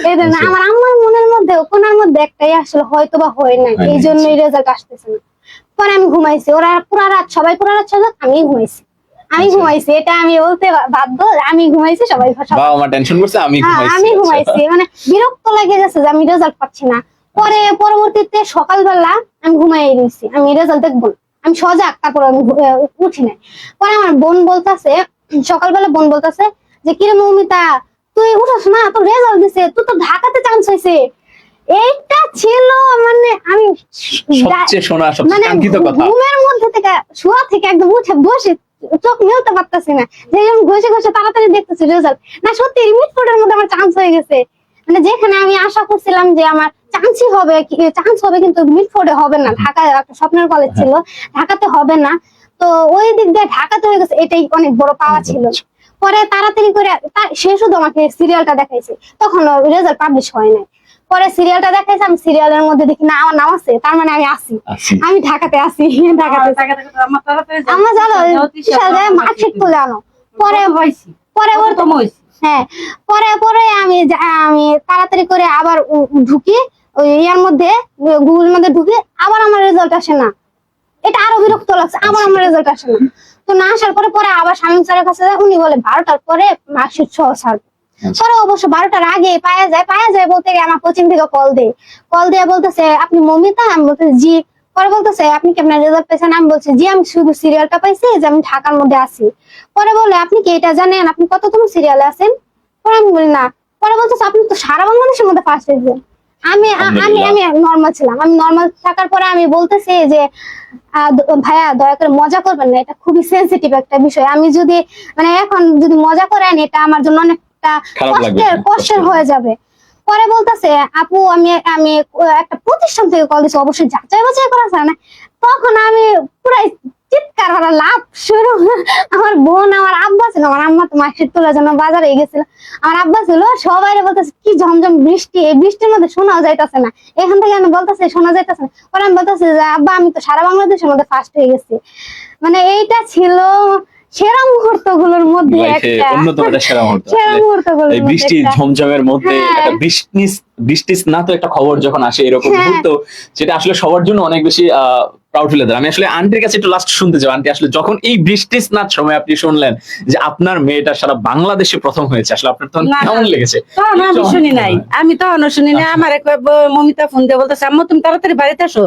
এই জন্য আচ্ছা। আমার আম্মার মনের মধ্যে কোনার মধ্যে একটাই আসলে হয়তো বা হয় নাই, হয় নাই, এই জন্যই রেজাল্ট আসতেছে না। পরে আমি ঘুমাইছি, ওরা পুরা রাত সবাই পুরা রাত সজাগ, আমি ঘুমাইছি। আমি আচ্ছা। ঘুমাইছি, এটা আমি বলতে বাধ্য, আমি ঘুমাইছি, সবাই সবাই- বাবা মা টেনশন করছে, আমি হ্যাঁ, ঘুমাইছি। আমি আচ্ছা। ঘুমাইছি, মানে বিরক্ত লেগে গেছে যে আমি রেজাল্ট পাচ্ছি না। পরবর্তীতে সকালবেলা আমি ঘুমাই রয়েছি, আমি রেজাল্ট দেখবো না, আমি সজাগ, তারপর আমি উঠি নাই। পরে আমার বোন বলতেছে, সকালবেলা বোন বলতেছে যে কিরে মৌমিতা, তুই উঠোস না, তোর রেজাল্ট দিছে, তুই তো ঢাকাতে চান্স হয়েছে। এইটা ছিল মানে আমি সবচেয়ে শোনা সবচেয়ে মানে কাঙ্ক্ষিত কথা। ঘুমের মধ্যে থেকে শোয়া থেকে একদম উঠে বসে চোখ মেলতে পারতেছি না, যে আমি ঘষে ঘষে তাড়াতাড়ি দেখতেছি রেজাল্ট, না সত্যি মিটফোর্ডের মধ্যে আমার চান্স হয়ে গেছে। মানে যেখানে আমি আশা করছিলাম যে আমার চান্সই হবে, চান্স হবে, কিন্তু মিটফোর্ডে হবে না, ঢাকায় একটা স্বপ্নের কলেজ ছিল, ঢাকাতে হবে না। তো ওই দিক দিয়ে ঢাকাতে হয়ে গেছে, এটাই অনেক বড় পাওয়া ছিল। পরে তাড়াতাড়ি করে সে শুধু আমাকে সিরিয়ালটা দেখাইছে, তখন রেজাল্ট পাবলিশ হয় নাই। পরে সিরিয়ালটা দেখাইছে, আমি সিরিয়ালের মধ্যে দেখি না আমার নাম আছে, তার মানে আমি আসি, আমি ঢাকাতে আসি। আমার জানো মার্কশিট তুলে আনো। পরে পরে ওর তো হইছে। হ্যাঁ, পরে পরে আমি তাড়াতাড়ি করে আবার ঢুকি ওই ইয়ার মধ্যে, গুগল মধ্যে ঢুকি, আবার আমার রেজাল্ট আসে না। এটা আরো বিরক্ত লাগছে, আবার আমার রেজাল্ট আসে না। তো না আসার পরে পরে আবার শামীম স্যারের কাছে যায়, উনি বলে 12টার পরে মার্কশিট সহ ছাড়বে। পরে অবশ্য 12টার আগে পাওয়া যায় বলতে গিয়ে আমার কোচিং থেকে কল দিয়ে বলতেছে আপনি মৌমিতা, আমি বলতেছি জি। পরে বলতেছে আপনি কি আপনার রেজাল্ট পেয়েছেন, আমি বলছি জি, আমি শুধু সিরিয়ালটা পাইছি যে আমি ঢাকার মধ্যে আছি। পরে বলে আপনি কি এটা জানেন আপনি কততম সিরিয়ালে আছেন? পরে আমি বলি না। পরে বলতেছে আপনি তো সারা বাংলাদেশের মধ্যে ফার্স্ট হয়েছেন। আমি আমি আমি নর্মাল ছিলাম, আমি নর্মাল থাকার পরে আমি বলতেছি যে ভাইয়া দয়া করে মজা করবেন না, এটা খুবই সেন্সিটিভ একটা বিষয়, আমি যদি মানে এখন যদি মজা করেন এটা আমার জন্য অনেকটা কষ্টের হয়ে যাবে। পরে বলতেছে আপু আমি আমি একটা প্রতিষ্ঠান থেকে কল দিচ্ছি, অবশ্যই যাচাই বাছাই করা আছে না। তখন আমি পুরাই চিৎকার করা লাভ শুরু। আমার বোন, আমার আব্বা ছিল, আমার আম্মা তো মার্কশিট তোলার জন্য বাজারে গেছিল, আমার আব্বা ছিল, সবাই বলতেছে কি ঝমঝম বৃষ্টি, এই বৃষ্টির মধ্যে শোনাও যাইতেছে না, এখান থেকে আমি বলতেছি শোনা যাইতেছে না। পরে আমি বলতেছি যে আব্বা আমি তো সারা বাংলাদেশের মধ্যে ফার্স্ট হয়ে গেছি। মানে এইটা ছিল সেরা মুহূর্ত গুলোর মধ্যে একটা, অন্যতম একটা সেরা মুহূর্ত। সেরা মুহূর্ত এই বৃষ্টি ঝমঝমের মধ্যে একটা বৃষ্টি না তো একটা খবর যখন আসে এরকম মুহূর্ত, সেটা আসলে সবার জন্য অনেক বেশি প্রাউড ফিল হয়। আমি আসলে আন্টির কাছে একটু লাস্ট শুনতে চাই, আন্টি আসলে যখন এই বৃষ্টি স্নাত সময় আপনি শুনলেন যে আপনার মেয়েটা সারা বাংলাদেশে প্রথম হয়েছে, আসলে আপনার তখন কেমন লেগেছে? তখন আমি শুনি নাই, আমি তখনও শুনি নাই। আমার এক মমিতা ফোন দিয়ে বলতেছে আম্মু তুমি তাড়াতাড়ি বাড়িতে আসো,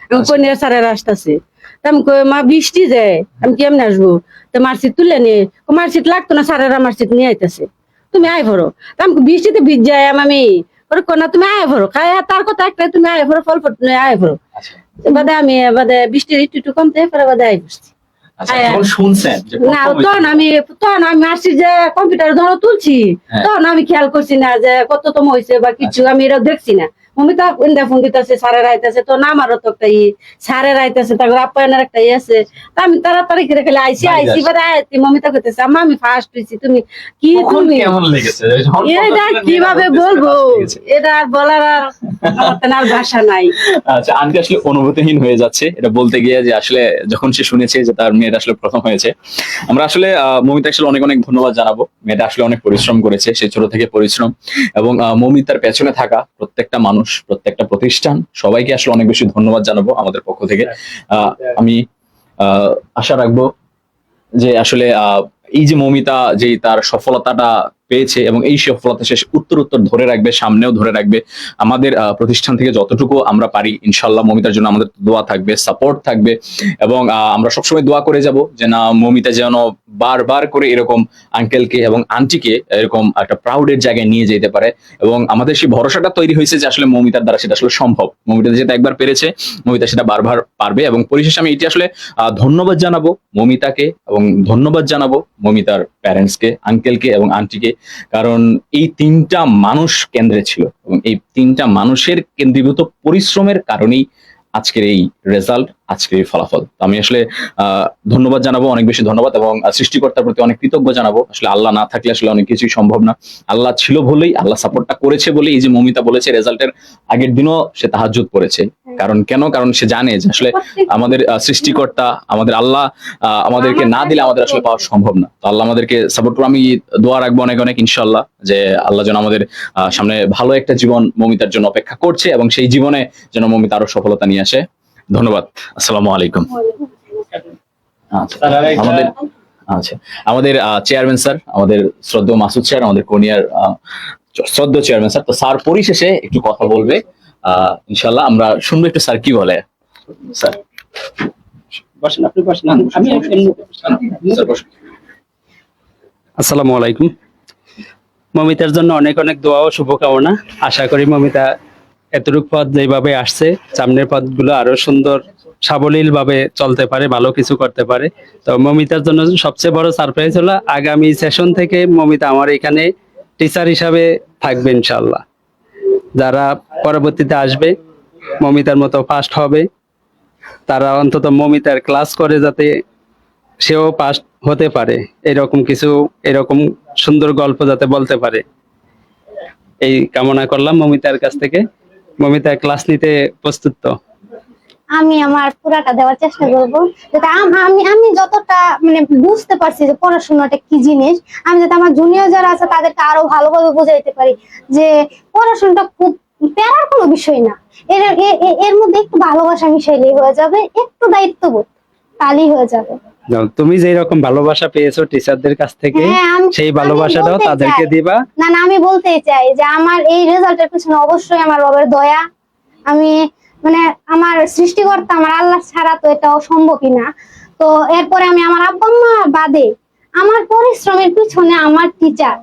আমি কই নিয়ে স্যারের আসতেছে। আমি কই মা বৃষ্টি যায়, আমি কেমনে আসবো? তো মার্কশিট তুলে নিয়ে, মার্কশিট লাগতো না, স্যারেরা মার্কশিট নিয়ে আইতেছে, তুমি আয় ভরো। আমি বৃষ্টিতে ভিজ যাই আমি, ওরে কোনা তুমি আয় ভরো, খায় তার কথা একটা তুমি আয় ভরো, ফল ফট আয় ভরো। বাদে আমি বাদে বৃষ্টির একটু কমতে পরে বাদে আয় বসছি। না তখন আমি মার্কশিট যে কম্পিউটার ধরো তুলছি, তখন আমি খেয়াল করছি না যে কততম হয়েছে বা কিছু, আমি এটা দেখছি না। মমিতা ফোন দিতেছে স্যারের আইতেছে, তো না আমারও তো একটা স্যারের আইতেছে, তারপর আপ্যায়নের একটা আছে। তা আমি তাড়াতাড়ি করে খেলে আইসি বাদে আইতি, মমিতা করতেছে আম্মা আমি ফার্স্ট হয়েছি, তুমি কি তুমি এটা কিভাবে বলবো, এটা আর বলার আর ভাষা নাই। আচ্ছা আন্টি আসলে অনুভূতিহীন হয়ে যাচ্ছে এটা বলতে গিয়ে, যে আসলে যখন সে শুনেছে যে তার মেয়েটা আসলে প্রথম হয়েছে। আমরা আসলে মমিতা আসলে অনেক অনেক ধন্যবাদ জানাবো, মেয়েটা আসলে অনেক পরিশ্রম করেছে, সে ছোট থেকে পরিশ্রম, এবং মমিতার পেছনে থাকা প্রত্যেকটা মানুষ, প্রত্যেকটা প্রতিষ্ঠান, সবাইকে আসলে অনেক বেশি ধন্যবাদ জানাবো আমাদের পক্ষ থেকে। আমি আশা রাখবো যে আসলে এই যে মমিতা যে তার সফলতাটা পেয়েছে এবং এই সফলতা শেষ উত্তর ধরে রাখবে, সামনেও ধরে রাখবে। আমাদের প্রতিষ্ঠান থেকে যতটুকু আমরা পারি ইনশাল্লাহ মমিতার জন্য আমাদের দোয়া থাকবে, সাপোর্ট থাকবে, এবং আমরা সবসময় দোয়া করে যাব যে না মমিতা যেন বারবার করে এরকম আঙ্কেলকে এবং আন্টিকে এরকম একটা প্রাউডের জায়গায় নিয়ে যেতে পারে। এবং আমাদের সেই ভরসাটা তৈরি হয়েছে যে আসলে মমিতার দ্বারা সেটা আসলে সম্ভব, মমিতা যেটা একবার পেরেছে মমিতা সেটা বারবার পারবে। এবং পরিশেষে আমি এটি আসলে ধন্যবাদ জানাবো মমিতাকে, এবং ধন্যবাদ জানাবো মমিতার প্যারেন্টসকে, আঙ্কেলকে এবং আন্টিকে, কারণ এই তিনটা মানুষ কেন্দ্রে ছিল এবং এই তিনটা মানুষের কেন্দ্রীভূত পরিশ্রমের কারণেই আজকের এই রেজাল্ট, আজকের এই ফলাফল। তো আমি আসলে ধন্যবাদ জানাবো, অনেক বেশি ধন্যবাদ, এবং সৃষ্টিকর্তার প্রতি অনেক কৃতজ্ঞ জানাবো। আসলে আল্লাহ না থাকলে আসলে অনেক কিছুই সম্ভব না। আল্লাহ ছিল বলেই, আল্লাহ সাপোর্টটা করেছে বলেই, এই যে মমিতা বলেছে রেজাল্টের আগের দিনও সে তাহাজ্জুদ পড়েছে। কারণ সে জানে যে আসলে আমাদের সৃষ্টিকর্তা, আমাদের আল্লাহ আমাদেরকে না দিলে আমাদের আসলে পাওয়া সম্ভব না। তো আল্লাহ আমাদেরকে সাপোর্ট করে। আমি দোয়া রাখবো অনেক অনেক, ইনশাল্লাহ, যে আল্লাহ যেন আমাদের সামনে ভালো একটা জীবন মমিতার জন্য অপেক্ষা করছে, এবং সেই জীবনে যেন মমিতা আরো সফলতা নিয়ে আসে। ধন্যবাদ। আসসালামু আলাইকুম। আমাদের চেয়ারম্যান স্যার, আমাদের শ্রদ্ধেয় মাসুদ স্যার, আমাদের কোনিয়ার শ্রদ্ধেয় চেয়ারম্যান স্যার। তো স্যার পরিশেষে একটু কথা বলবে, ইনশাল্লাহ আমরা শুনবো একটু স্যার কি বলে। স্যার বসেন, আপনি বসেন, আমি স্যার বসুন। আসসালামু আলাইকুম। মমিতার জন্য অনেক অনেক দোয়া ও শুভকামনা। আশা করি মমিতা এতটুক পথ যেভাবে আসছে, সামনের পথগুলো আরো সুন্দর সাবলীল ভাবে চলতে পারে, ভালো কিছু করতে পারে। তো মমিতার জন্য সবচেয়ে বড় সারপ্রাইজ হলো আগামী সেশন থেকে মমিতা আমার এখানে টিচার হিসাবে থাকবে ইনশাল্লাহ। যারা পরবর্তীতে আসবে মমিতার মতো ফার্স্ট হবে, তারা অন্তত মমিতার ক্লাস করে যাতে সেও পাস হতে পারে, এরকম সুন্দর গল্প যাতে বলতে পারে, এই কামনা করলাম মমিতার কাছ থেকে। মমিতা ক্লাস নিতে প্রস্তুত তো? আমি আমার পুরাটা দেওয়ার চেষ্টা করবো, যাতে আমি যতটা মানে বুঝতে পারছি যে পড়াশোনাটা কি জিনিস, আমি যাতে আমার জুনিয়র যারা আছে তাদেরকে আরো ভালোভাবে বোঝাইতে পারি যে পড়াশোনাটা খুব প্যারার কোনো বিষয় না। এর মধ্যে একটু ভালোবাসা মিশাইলেই হয়ে যাবে, একটু দায়িত্ববোধ, তাহলেই হয়ে যাবে। তুমি যেই রকম ভালোবাসা পেয়েছো টিচারদের কাছ থেকে, সেই ভালোবাসাটাও তাদেরকে দিবা। না না, আমি বলতে চাই যে আমার এই রেজাল্টের পিছনে অবশ্যই আমার রবের দয়া। আমি মানে আমার সৃষ্টিকর্তা, আমার আল্লাহ ছাড়া তো এটা অসম্ভবই না। তো এরপরে আমি আমার আব্বা আম্মা বাদে আমার পরিশ্রমের পিছনে আমার টিচার,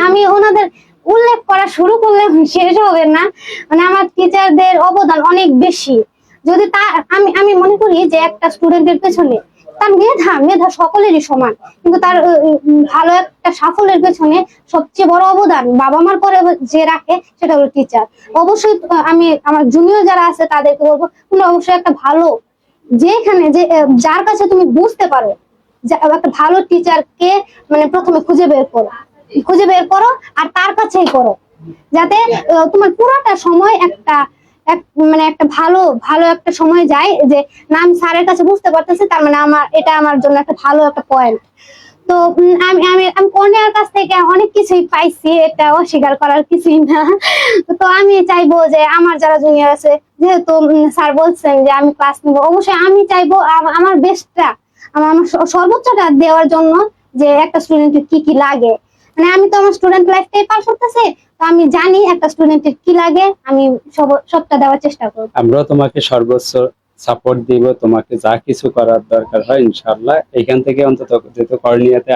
আমি ওনাদের উল্লেখ করা শুরু করলে শেষ হবে না। মানে আমার টিচারদের অবদান অনেক বেশি। যদি তা আমি মনে করি যে একটা স্টুডেন্টের পেছনে তার মেধা সকলেরই সমান, কিন্তু তার ভালো একটা সাফল্যের পেছনে সবচেয়ে বড় অবদান বাবা মার পরে যে রাখে সেটা হলো টিচার। অবশ্যই আমি আমার জুনিয়র যারা আছে তাদেরকে বলবো, তুমি অবশ্যই একটা ভালো, যেখানে যে যার কাছে তুমি বুঝতে পারো, একটা ভালো টিচারকে মানে প্রথমে খুঁজে বের করো আর তার কাছেই করো, যাতে তোমার পুরোটা সময় মানে একটা ভালো একটা সময় যায় যে না আমি স্যারের কাছে বুঝতে পারতেছি, তার মানে এটা আমার জন্য একটা ভালো একটা পয়েন্ট। তো আমি আমি আমি কর্নিয়ার কাছ থেকে অনেক কিছুই পাইছি, এটা অস্বীকার করার কিছুই না। তো আমি চাইবো যে আমার যারা জুনিয়র আছে, যেহেতু স্যার বলছেন যে আমি ক্লাস নিব, অবশ্যই আমি চাইবো আমার বেস্টটা, আমার সর্বোচ্চটা দেওয়ার জন্য, যে একটা স্টুডেন্টের কি কি লাগে। মানে আমি তো আমার স্টুডেন্ট লাইফটাই পার করতেছি, তো আমি জানি একটা স্টুডেন্টের কি লাগে, আমি সবটা দেওয়ার চেষ্টা করব। আমরা তোমাকে সর্বোচ্চ সাপোর্ট দিব, তোমাকে যা কিছু করার দরকার হয় ইনশাআল্লাহ। এখান থেকে অন্তত যেহেতু কর্নিয়াতে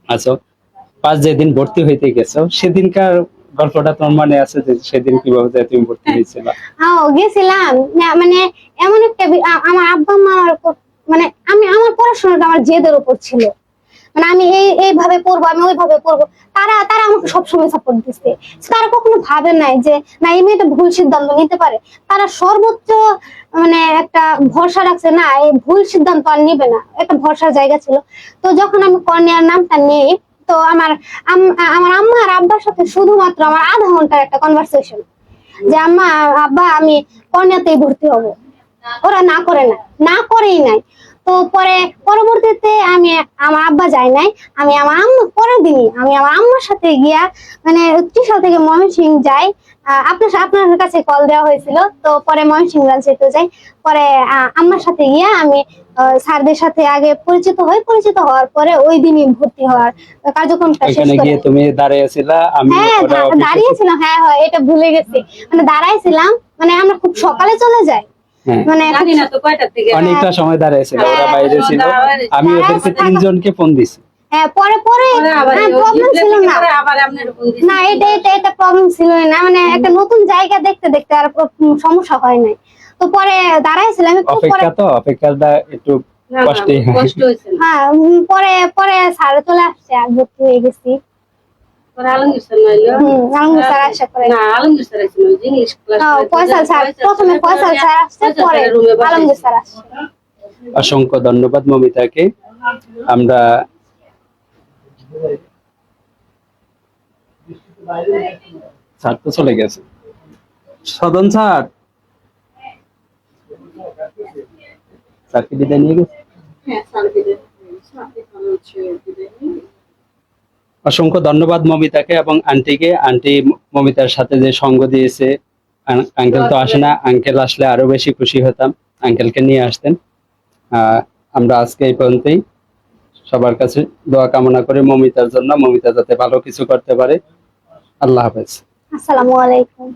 আছো, যেদিন ভর্তি হইতে গেছো সেদিনকার গল্পটা তোমার মনে আছে যে সেদিন কিভাবে তুমি ভর্তি হয়েছিলা? হ্যাঁ গেছিলাম, মানে এমন একটা আমার আব্বা মা মানে আমার পড়াশোনাটা আমার জেদের উপর ছিল। মানে আমি এইভাবে পড়বো, আমি ওইভাবে পড়বো, তারা আমাকে সবসময় সাপোর্ট দিচ্ছে। তারা কখনো ভাবে নাই যে না এই মেয়েটা ভুল সিদ্ধান্ত নিতে পারে। তারা সর্বোচ্চ মানে একটা ভরসা রাখছে, না এই ভুল সিদ্ধান্ত আর নিবে না, একটা ভরসার জায়গা ছিল। তো যখন আমি কর্নিয়ার নামটা নেই, তো আমার আম্মা আর আব্বার সাথে শুধুমাত্র আমার আধা ঘন্টার একটা কনভারসেশন, যে আম্মা আব্বা আমি কর্নিয়াতেই ভর্তি হব। ওরা না করেই নাই। তো পরবর্তীতে আমার আব্বা যায় নাই, আমি আমার আম্মা পরের দিনই আমি আমার আম্মার সাথে গিয়া মানে ত্রিশাল থেকে ময়মনসিংহ যাই। আপনার কাছে কল দেওয়া হয়েছিল, তো পরে ময়মনসিংহ যেতে যাই। পরে আম্মার সাথে গিয়া আমি স্যারদের সাথে আগে পরিচিত হওয়ার পরে ওই দিনই ভর্তি হওয়ার কার্যক্রমটা শেষ করে। গিয়ে তুমি দাঁড়িয়েছিলা? আমি দাঁড়িয়েছিলাম, হ্যাঁ এটা ভুলে গেছি। মানে দাঁড়াইছিলাম, মানে আমরা খুব সকালে চলে যাই, মানে অনেকটা সময় দাঁড়িয়েছিল, ওরা বাইরে ছিল, আমি ওদেরকে 3 জনকে ফোন দিছি। হ্যাঁ পরে প্রবলেম ছিল না, এটা প্রবলেম ছিল না, মানে একটা নতুন জায়গা দেখতে আর সমস্যা হয় নাই। তো পরে দাঁড়াইছিলাম, অপেক্ষাটা একটু কষ্ট হয়েছে। হ্যাঁ পরে স্যার চলে আসছে আর ভর্তি হয়ে গেছি। পরে আলমগীর স্যার নাইলো আলমগীর স্যার আশা করে না আলমগীর স্যার আইছিল ওই যে ইংলিশ ক্লাস ফয়সাল স্যার প্রথমে ফয়সাল স্যার আসছে পরে আলমগীর স্যার আসছে। অসংখ্য ধন্যবাদ মমিতাকে। আমরা স্যার তো চলে গেছে, সদন স্যার, স্যার কি বিদায় নিয়ে গেছে? অসংখ্য ধন্যবাদ মমিতাকে এবং আন্টিকে। আন্টি মমিতার সাথে যে সঙ্গ দিয়েছে। আঙ্কেল তো আসে না, আঙ্কেল আসলে আরো বেশি খুশি হতাম, আঙ্কেলকে নিয়ে আসতেন। আমরা আজকে এই পর্যন্তই। সবার কাছে দোয়া কামনা করি মমিতার জন্য, মমিতা যাতে ভালো কিছু করতে পারে। আল্লাহ হাফেজ। আসসালামু আলাইকুম।